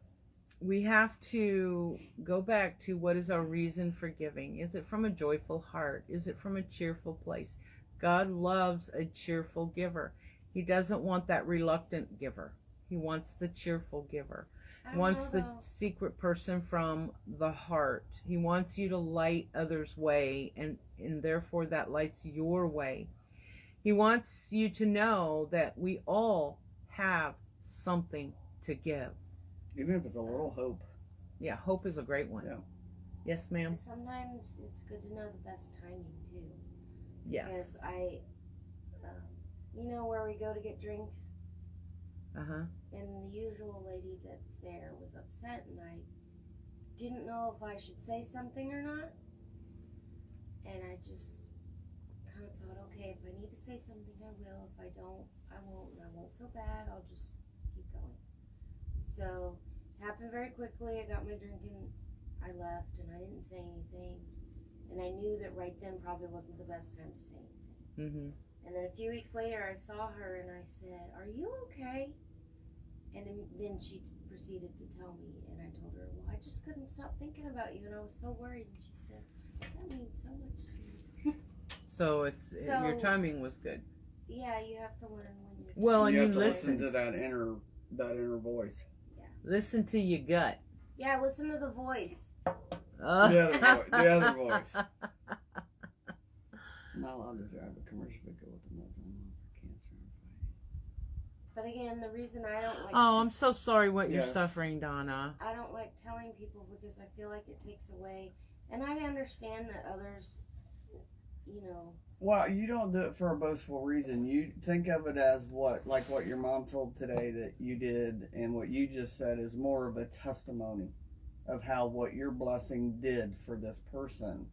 S1: We have to go back to what is our reason for giving. Is it from a joyful heart? Is it from a cheerful place? God loves a cheerful giver. He doesn't want that reluctant giver. He wants the cheerful giver. He wants the secret person from the heart. He wants you to light others' way, and therefore that lights your way. He wants you to know that we all have something to give.
S2: Even if it's a little hope.
S1: Yeah, hope is a great one.
S2: Yeah.
S1: Yes, ma'am.
S4: Sometimes it's good to know the best timing too.
S1: Yes.
S4: Because you know where we go to get drinks,
S1: Uh-huh.
S4: and the usual lady that's there was upset, and I didn't know if I should say something or not. And I just kind of thought, okay, if I need to say something, I will. If I don't, I won't. And I won't feel bad. I'll just keep going. So it happened very quickly. I got my drink and I left, and I didn't say anything. And I knew that right then probably wasn't the best time to say anything.
S1: Mm-hmm.
S4: And then a few weeks later, I saw her and I said, "Are you okay?" And then she proceeded to tell me, and I told her, "Well, I just couldn't stop thinking about you, and I was so worried." And she said, "That means so much to me."
S1: So your
S4: So-
S1: timing was good.
S4: Yeah, you have to learn when you're.
S1: Well, and
S2: you
S1: you
S2: have to listen
S1: listen.
S2: to that inner voice.
S1: Listen to your gut.
S4: Yeah, listen to the voice.
S2: The other voice. I'm not allowed to drive a commercial vehicle with the meds on for cancer and fighting.
S4: But again, the reason I don't like.
S1: Oh, I'm so sorry what you're
S2: Yes.
S1: suffering, Donna.
S4: I don't like telling people because I feel like it takes away, and I understand that others, you know.
S2: Well, you don't do it for a boastful reason. You think of it as like what your mom told today that you did, and what you just said is more of a testimony of how what your blessing did for this person.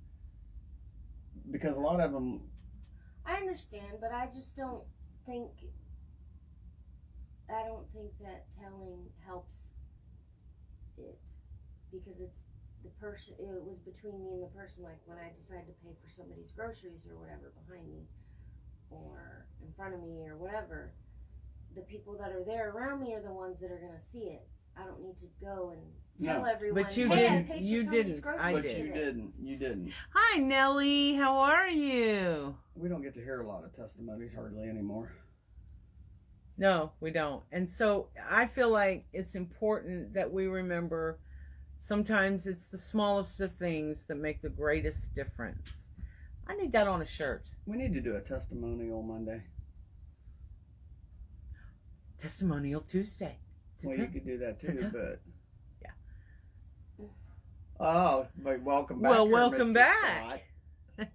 S2: Because a lot of them,
S4: I understand, but I just don't think. I don't think that telling helps it because it's the person. It was between me and the person. Like when I decide to pay for somebody's groceries or whatever behind me, or in front of me or whatever, the people that are there around me are the ones that are gonna see it. I don't need to go and tell
S2: No.
S4: everyone.
S1: But you
S4: "Hey,
S1: didn't.
S4: I paid for
S1: You
S4: somebody's
S1: didn't.
S4: groceries
S1: I
S2: but
S1: did.
S2: you
S4: today."
S2: didn't. You didn't.
S1: Hi, Nellie. How are you?
S2: We don't get to hear a lot of testimonies hardly anymore.
S1: No, we don't. And so I feel like it's important that we remember sometimes it's the smallest of things that make the greatest difference. I need that on a shirt.
S2: We need to do a testimonial Monday.
S1: Testimonial Tuesday.
S2: Well, you could do that too,
S1: Ta-ta.
S2: but
S1: Yeah.
S2: oh, but welcome back.
S1: Well,
S2: here,
S1: welcome
S2: Mr.
S1: back.
S2: Scott.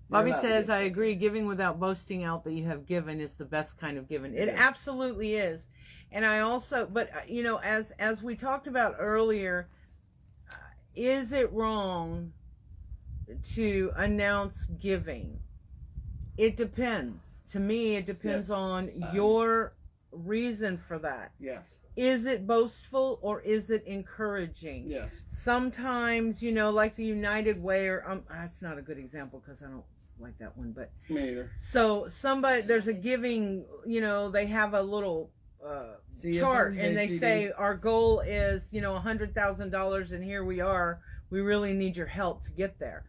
S1: Bobby
S2: You're allowed to
S1: says,
S2: get
S1: I
S2: something.
S1: agree. Giving without boasting out that you have given is the best kind of giving. It
S2: It is.
S1: absolutely is. And I also, but you know, as we talked about earlier, is it wrong to announce giving? It depends. To me, it depends on your reason for that.
S2: Yes.
S1: Is it boastful or is it encouraging?
S2: Yes.
S1: Sometimes, you know, like the United Way, or that's not a good example because I don't like that one, but
S2: Me either.
S1: so there's a giving, you know, they have a little
S2: See you
S1: chart
S2: Thursday,
S1: and they
S2: CD.
S1: say our goal is, you know, $100,000 and here we are. We really need your help to get there.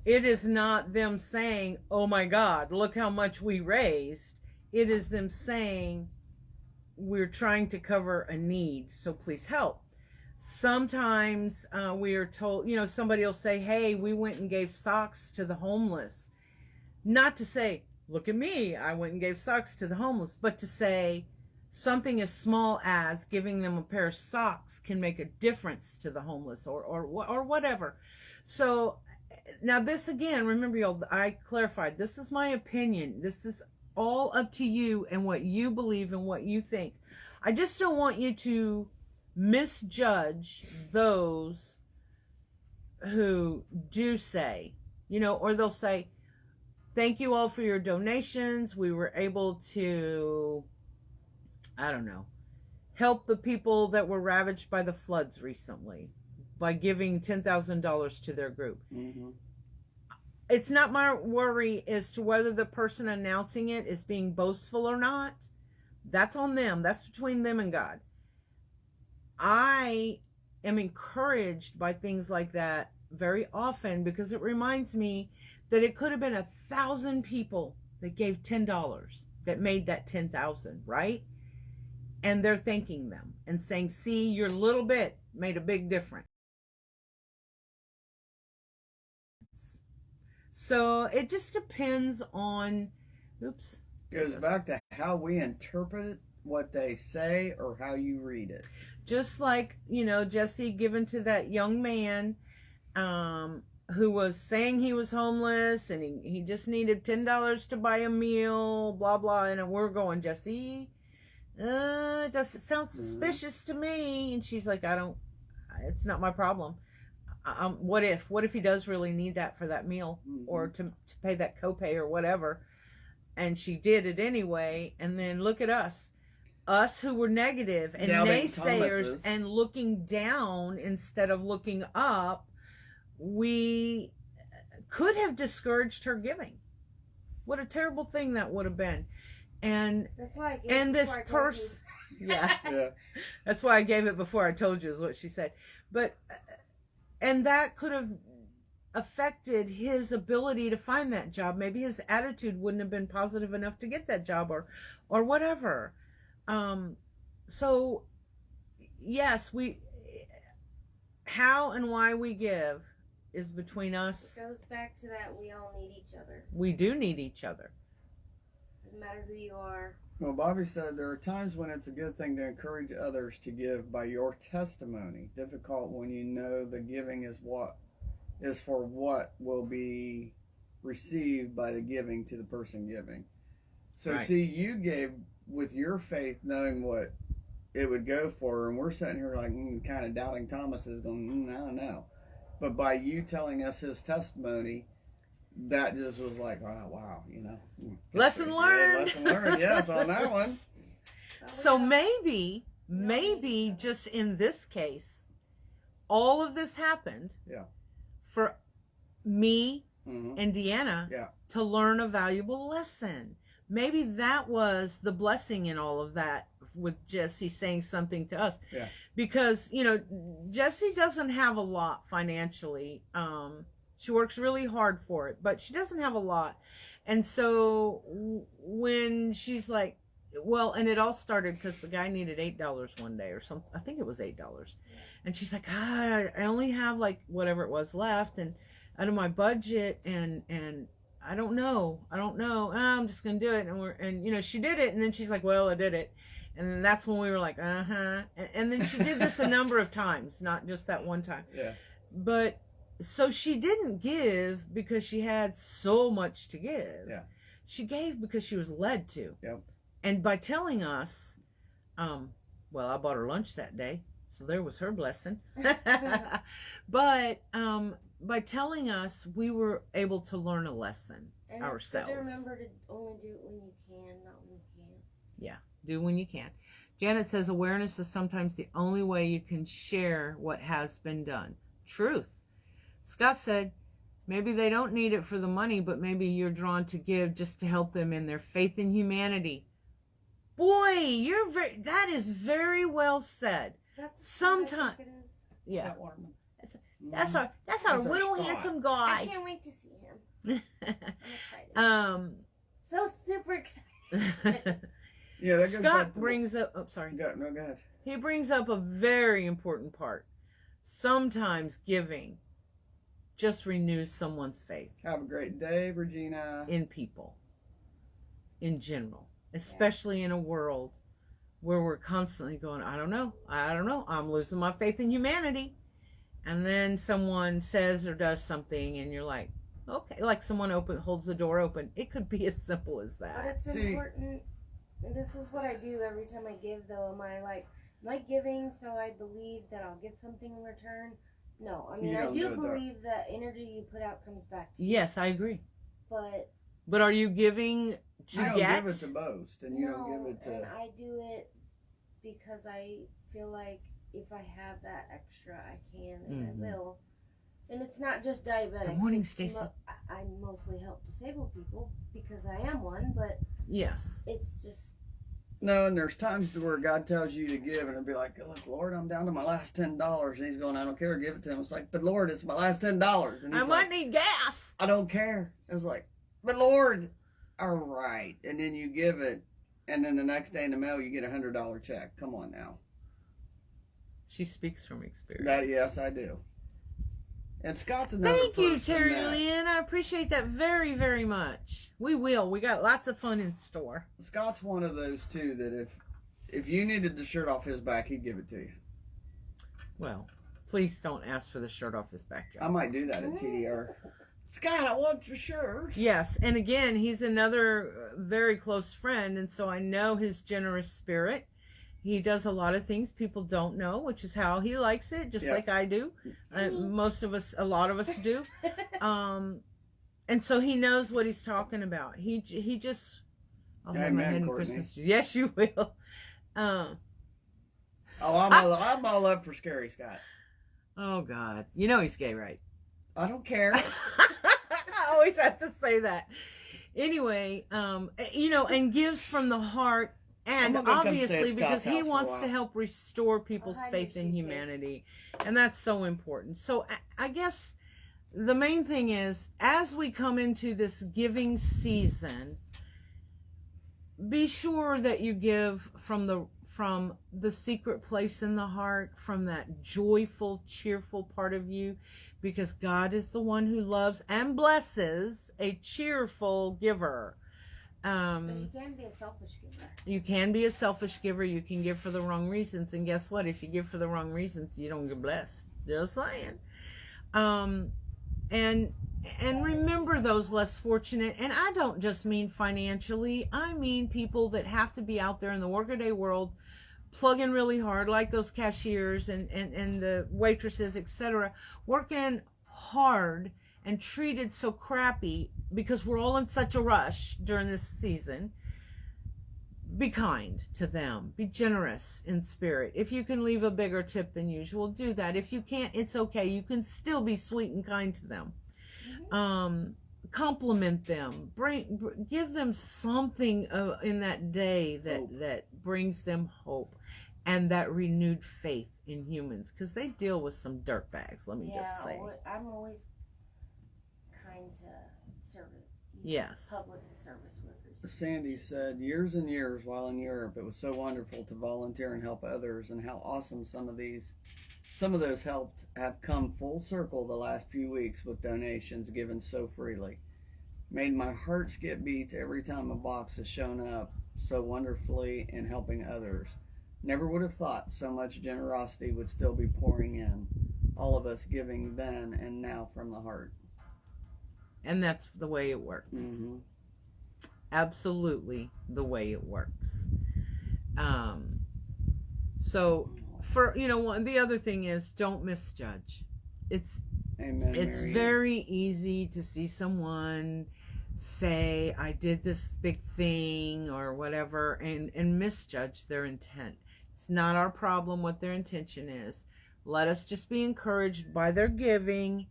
S1: It is not them saying, oh my God, look how much we raised. It is them saying, we're trying to cover a need, so please help. Sometimes we are told, you know, somebody will say, hey, we went and gave socks to the homeless. Not to say, look at me, I went and gave socks to the homeless, but to say something as small as giving them a pair of socks can make a difference to the homeless or whatever. So now this again, remember y'all, I clarified, this is my opinion. This is all up to you and what you believe and what you think. I just don't want you to misjudge those who do say, you know, or they'll say, thank you all for your donations. We were able to, I don't know, help the people that were ravaged by the floods recently by giving $10,000 to their group.
S2: Mm-hmm.
S1: it's not my worry as to whether the person announcing it is being boastful or not. That's on them. That's between them and God. I am encouraged by things like that very often because it reminds me that it could have been 1,000 people that gave $10 that made that 10,000, right? And they're thanking them and saying, see, your little bit made a big difference. So it just depends on,
S2: Goes back to how we interpret what they say or how you read it.
S1: Just like, Jesse given to that young man who was saying he was homeless and he just needed $10 to buy a meal, blah, blah. And we're going, Jesse, does it sound suspicious to me? And she's like, it's not my problem. What if he does really need that for that meal or to pay that copay or whatever? And she did it anyway. And then look at us who were negative and naysayers and looking down instead of looking up. We could have discouraged her giving. What a terrible thing that would have been. And
S4: that's why I gave
S1: and this person, yeah, that's why I gave it before I told you is what she said. But and that could have affected his ability to find that job. Maybe his attitude wouldn't have been positive enough to get that job or whatever. So yes, how and why we give is between us.
S4: It goes back to that we all need each other.
S1: We do need each other.
S4: No matter who you are.
S2: Well, Bobby said there are times when it's a good thing to encourage others to give by your testimony. Difficult when you know the giving is for what will be received by the giving to the person giving. So
S1: right.
S2: See, you gave with your faith knowing what it would go for, and we're sitting here like kind of doubting Thomas is going, I don't know. But by you telling us his testimony, that just was like, wow,
S1: Lesson learned.
S2: Yeah, lesson learned, yes, on that one.
S1: So maybe just in this case, all of this happened for me and Deanna to learn a valuable lesson. Maybe that was the blessing in all of that with Jesse saying something to us. Yeah. Because, Jesse doesn't have a lot financially. She works really hard for it, but she doesn't have a lot. And so when she's like, well, and it all started because the guy needed $8 one day or something. I think it was $8. And she's like, I only have like whatever it was left and out of my budget and I don't know. I'm just going to do it. And she did it. And then she's like, well, I did it. And then that's when we were like, And then she did this a number of times, not just that one time. Yeah. But so she didn't give because she had so much to give. Yeah. She gave because she was led to. Yep. And by telling us, well, I bought her lunch that day. So there was her blessing. But by telling us, we were able to learn a lesson and ourselves.
S4: And remember to only do it when you can, not when you can't.
S1: Yeah, do when you can. Janet says awareness is sometimes the only way you can share what has been done. Truth. Scott said, maybe they don't need it for the money, but maybe you're drawn to give just to help them in their faith in humanity. Boy, that is very well said. Sometimes, yeah. That's our little handsome guy.
S4: I can't wait to see him. I'm excited. So super excited.
S2: Yeah, that goes
S1: Scott brings up. Oh, sorry.
S2: Go ahead.
S1: He brings up a very important part. Sometimes giving just renews someone's faith.
S2: Have a great day, Regina.
S1: In people, in general, especially in a world where we're constantly going, I don't know, I'm losing my faith in humanity. And then someone says or does something and you're like, okay, like someone holds the door open. It could be as simple as that.
S4: But it's important. And this is what I do every time I give, though. Am I giving so I believe that I'll get something in return? No. I mean, I do believe that energy you put out comes back to you.
S1: Yes, I agree.
S4: But
S1: are you giving to
S2: get?
S1: You
S2: don't give it to boast, and you don't give it to...
S4: and I do it because I feel like if I have that extra, I can, and I will. And it's not just diabetic.
S1: Good morning, Stacy.
S4: I mostly help disabled people because I am one, but
S1: Yes.
S4: it's just
S2: No, and there's times to where God tells you to give, and it'll be like, look, Lord, I'm down to my last $10. And he's going, I don't care, give it to him. It's like, but Lord, it's my last $10. And he's
S1: I
S2: like,
S1: might need gas.
S2: I don't care. It's like, but Lord, all right. And then you give it, and then the next day in the mail, you get $100 check. Come on now.
S1: She speaks from experience.
S2: Yes, I do. And Scott's another
S1: Thank you,
S2: person
S1: Terry
S2: that-
S1: Lynn. I appreciate that very, very much. We will. We got lots of fun in store.
S2: Scott's one of those too that if you needed the shirt off his back, he'd give it to you.
S1: Well, please don't ask for the shirt off his back,
S2: I
S1: John.
S2: might do that at TDR. Scott, I want your shirt.
S1: Yes, and again, he's another very close friend, and so I know his generous spirit. He does a lot of things people don't know, which is how he likes it, just
S2: Yep.
S1: like I do. Most of us, a lot of us do. And so he knows what he's talking about. He just, I'll have my
S2: Amen,
S1: head in
S2: Courtney.
S1: Christmas tree. Yes, you will.
S2: Oh, I'm all up for Scary Scott.
S1: Oh God, you know he's gay, right?
S2: I don't care.
S1: I always have to say that. Anyway, and gives from the heart, and
S2: I'm gonna come stay
S1: obviously
S2: at
S1: because
S2: Scott's
S1: he
S2: house for a
S1: wants
S2: while.
S1: to help restore people's
S4: I'll hide
S1: faith
S4: your
S1: in
S4: suitcase.
S1: humanity, and that's so important. So I guess the main thing is, as we come into this giving season, be sure that you give from the secret place in the heart, from that joyful, cheerful part of you, because God is the one who loves and blesses a cheerful giver.
S4: but you can be a selfish giver.
S1: You can be a selfish giver. You can give for the wrong reasons, and guess what? If you give for the wrong reasons, you don't get blessed. Just saying. And remember those less fortunate, and I don't just mean financially. I mean people that have to be out there in the workaday world, plugging really hard, like those cashiers and the waitresses, etc., working hard and treated so crappy because we're all in such a rush during this season. Be kind to them. Be generous in spirit. If you can leave a bigger tip than usual, do that. If you can't, it's okay. You can still be sweet and kind to them. Compliment them. Give them something in that day that brings them hope and that renewed faith in humans, because they deal with some dirtbags. Let me just say.
S4: I'm always kind to
S1: Yes.
S4: public service workers.
S2: Sandy said, years and years while in Europe, it was so wonderful to volunteer and help others, and how awesome some of those helped have come full circle the last few weeks with donations given so freely. Made my heart skip beats every time a box has shown up so wonderfully in helping others. Never would have thought so much generosity would still be pouring in. All of us giving then and now from the heart.
S1: And that's the way it works.
S2: Mm-hmm.
S1: Absolutely the way it works. So for the other thing is, don't misjudge.
S2: Amen.
S1: It's
S2: Mary.
S1: very easy to see someone say, I did this big thing or whatever, and misjudge their intent. It's not our problem what their intention is. Let us just be encouraged by their giving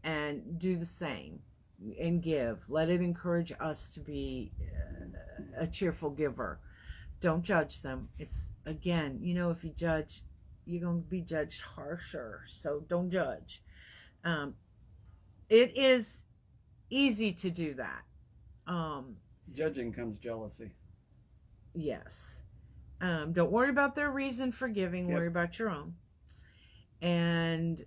S1: and do the same and give. Let it encourage us to be a cheerful giver. Don't judge them. It's, again, if you judge, you're going to be judged harsher. So don't judge. It is easy to do that.
S2: Judging comes jealousy.
S1: Yes. Don't worry about their reason for giving.
S2: Yep.
S1: Worry about your own. And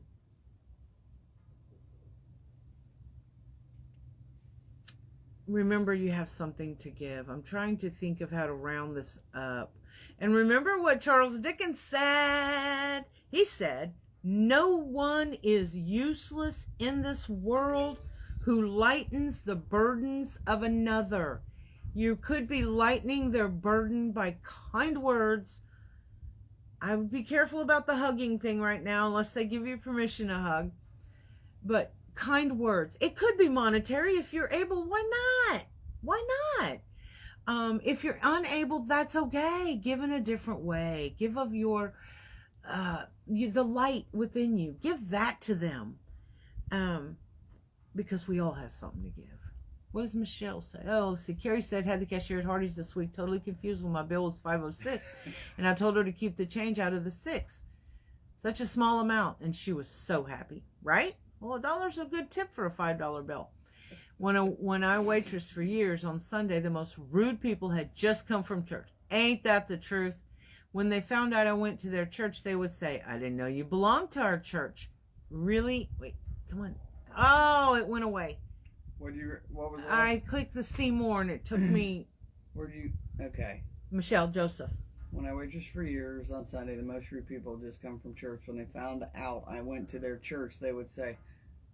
S1: remember, you have something to give. I'm trying to think of how to round this up. And remember what Charles Dickens said. He said, no one is useless in this world who lightens the burdens of another. You could be lightening their burden by kind words. I would be careful about the hugging thing right now, unless they give you permission to hug. But kind words. It could be monetary if you're able. Why not? Why not? If you're unable, that's okay. Give in a different way. Give of your the light within you. Give that to them. because we all have something to give. What does Michelle say? Oh, let's see. Carrie said, had the cashier at Hardee's this week. Totally confused when my bill was $5.06. And I told her to keep the change out of the $6. Such a small amount. And she was so happy. Right? Well, $1's a good tip for a $5 bill. When I waitressed for years, on Sunday, the most rude people had just come from church. Ain't that the truth? When they found out I went to their church, they would say, I didn't know you belonged to our church. Really? Wait, come on. Oh, it went away.
S2: What was it?
S1: I clicked the see more and it took me.
S2: Okay.
S1: Michelle Joseph.
S2: When I waitressed for years on Sunday, the most rude people just come from church. When they found out I went to their church, they would say,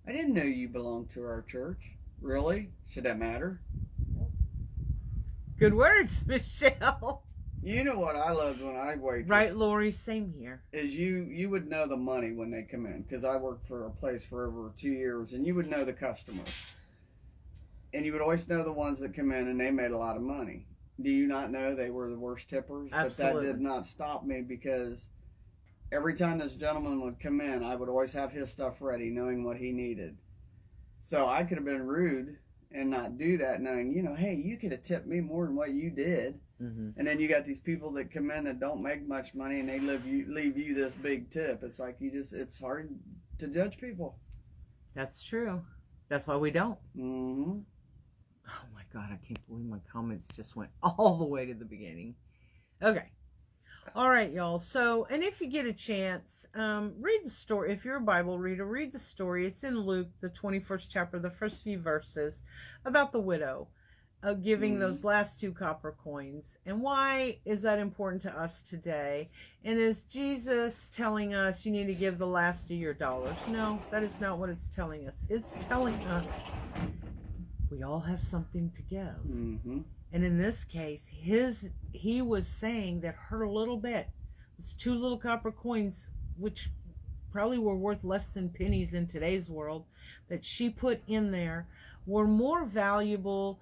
S2: I didn't know you belonged to our church. Really? Should that matter?
S1: Good words, Michelle.
S2: You know what I loved when I waitressed?
S1: Right, Lori, same here.
S2: Is you would know the money when they come in, because I worked for a place for over 2 years, and you would know the customers. And you would always know the ones that come in and they made a lot of money. Do you not know they were the worst tippers?
S1: Absolutely.
S2: But that did not stop me, because every time this gentleman would come in, I would always have his stuff ready, knowing what he needed. So I could have been rude and not do that, knowing, hey, you could have tipped me more than what you did. Mm-hmm. And then you got these people that come in that don't make much money, and they leave you this big tip. It's like it's hard to judge people.
S1: That's true. That's why we don't.
S2: Mm-hmm.
S1: Oh my God, I can't believe my comments just went all the way to the beginning. Okay. All right, y'all. So, and if you get a chance, read the story. If you're a Bible reader, read the story. It's in Luke, the 21st chapter, the first few verses, about the widow giving those last 2 copper coins. And why is that important to us today? And is Jesus telling us you need to give the last of your dollars? No, that is not what it's telling us. It's telling us we all have something to give. Mm-hmm. And in this case, he was saying that her little bit, those 2 little copper coins, which probably were worth less than pennies in today's world, that she put in there, were more valuable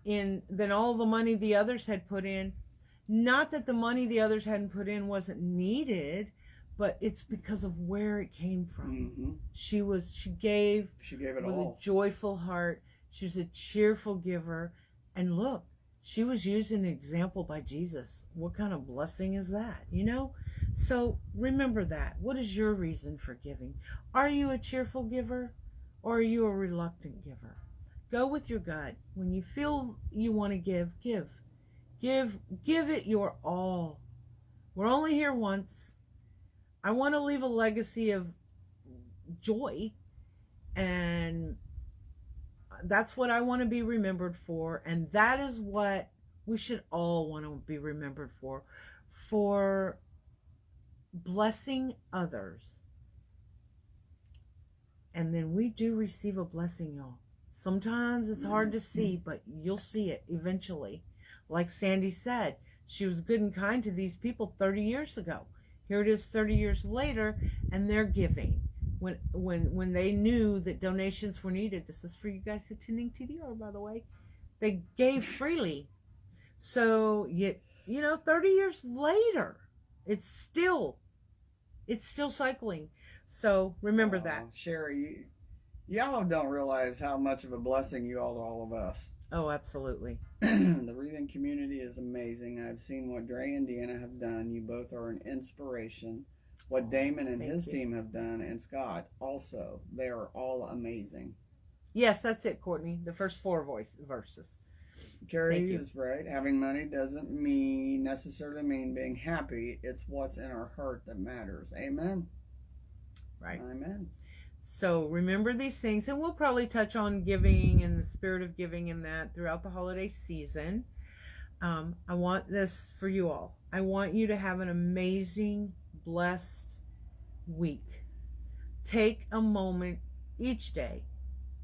S1: than all the money the others had put in. Not that the money the others hadn't put in wasn't needed, but it's because of where it came from. Mm-hmm. She gave it with all. A joyful heart. She was a cheerful giver. And look, she was used an example by Jesus. What kind of blessing is that, So remember that. What is your reason for giving? Are you a cheerful giver, or are you a reluctant giver? Go with your gut. When you feel you want to give. Give it your all. We're only here once. I want to leave a legacy of joy, and that's what I want to be remembered for, and that is what we should all want to be remembered for blessing others. And then we do receive a blessing, y'all. Sometimes it's hard to see, but you'll see it eventually. Like Sandy said, she was good and kind to these people 30 years ago. Here it is 30 years later, and they're giving. When they knew that donations were needed, this is for you guys attending TDR, by the way, they gave freely. So, 30 years later, it's still cycling. So remember that.
S2: Sherry, y'all don't realize how much of a blessing you are to all of us.
S1: Oh, absolutely.
S2: The reading community is amazing. I've seen what Drea and Deanna have done. You both are an inspiration. What Damon and his team have done, and Scott also. They are all amazing.
S1: Yes, that's it, Courtney. The first 4 verses.
S2: Carrie is right. Having money doesn't necessarily mean being happy. It's what's in our heart that matters. Amen.
S1: Right.
S2: Amen.
S1: So remember these things, and we'll probably touch on giving and the spirit of giving and that throughout the holiday season. I want this for you all. I want you to have an amazing, blessed week. Take a moment each day,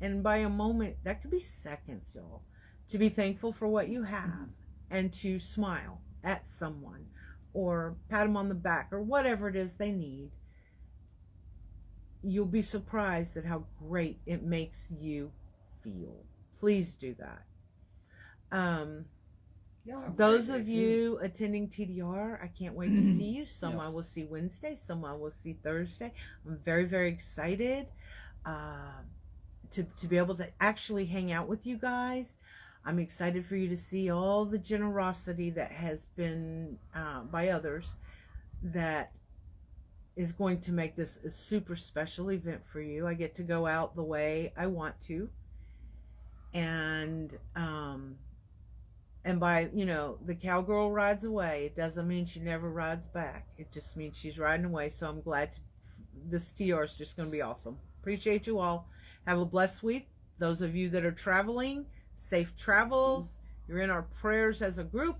S1: and by a moment, that could be seconds, y'all, to be thankful for what you have and to smile at someone or pat them on the back or whatever it is they need. You'll be surprised at how great it makes you feel. Please do that. Those of you attending TDR, I can't wait to see you. Some I will see Wednesday, some I will see Thursday. I'm very, very excited. to be able to actually hang out with you guys. I'm excited for you to see all the generosity that has been by others that is going to make this a super special event for you. I get to go out the way I want to. And by, you know, the cowgirl rides away, it doesn't mean she never rides back. It just means she's riding away. So I'm glad this TR is just going to be awesome. Appreciate you all. Have a blessed week. Those of you that are traveling, safe travels. You're in our prayers as a group.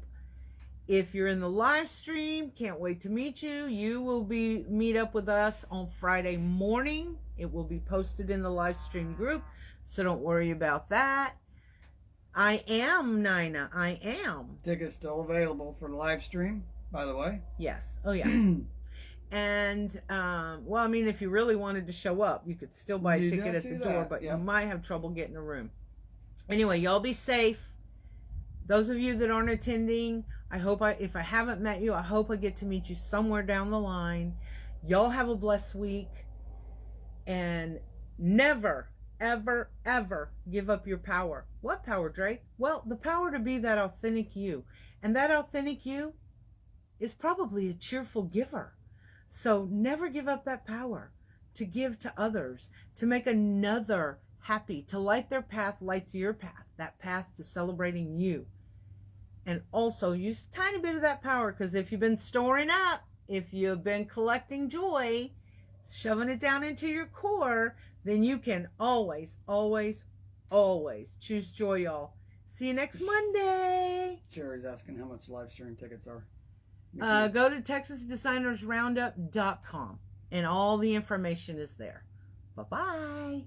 S1: If you're in the live stream, can't wait to meet you. You will meet up with us on Friday morning. It will be posted in the live stream group, so don't worry about that. I am Nina. I am.
S2: Tickets still available for the live stream, by the way.
S1: Yes. Oh yeah. And well, I mean, if you really wanted to show up, you could still buy a ticket at the door, but you might have trouble getting a room. Anyway, y'all be safe. Those of you that aren't attending, I hope if I haven't met you, I hope I get to meet you somewhere down the line. Y'all have a blessed week. And never, ever, ever give up your power. What power, Drake? Well, the power to be that authentic you. And that authentic you is probably a cheerful giver. So never give up that power to give to others, to make another happy, to light their path, lights your path, that path to celebrating you. And also use a tiny bit of that power, because if you've been storing up, if you've been collecting joy, shoving it down into your core, then you can always, always, always choose joy, y'all. See you next Monday.
S2: Sherry's asking how much live stream tickets are.
S1: Go to TexasDesignersRoundup.com and all the information is there. Bye-bye.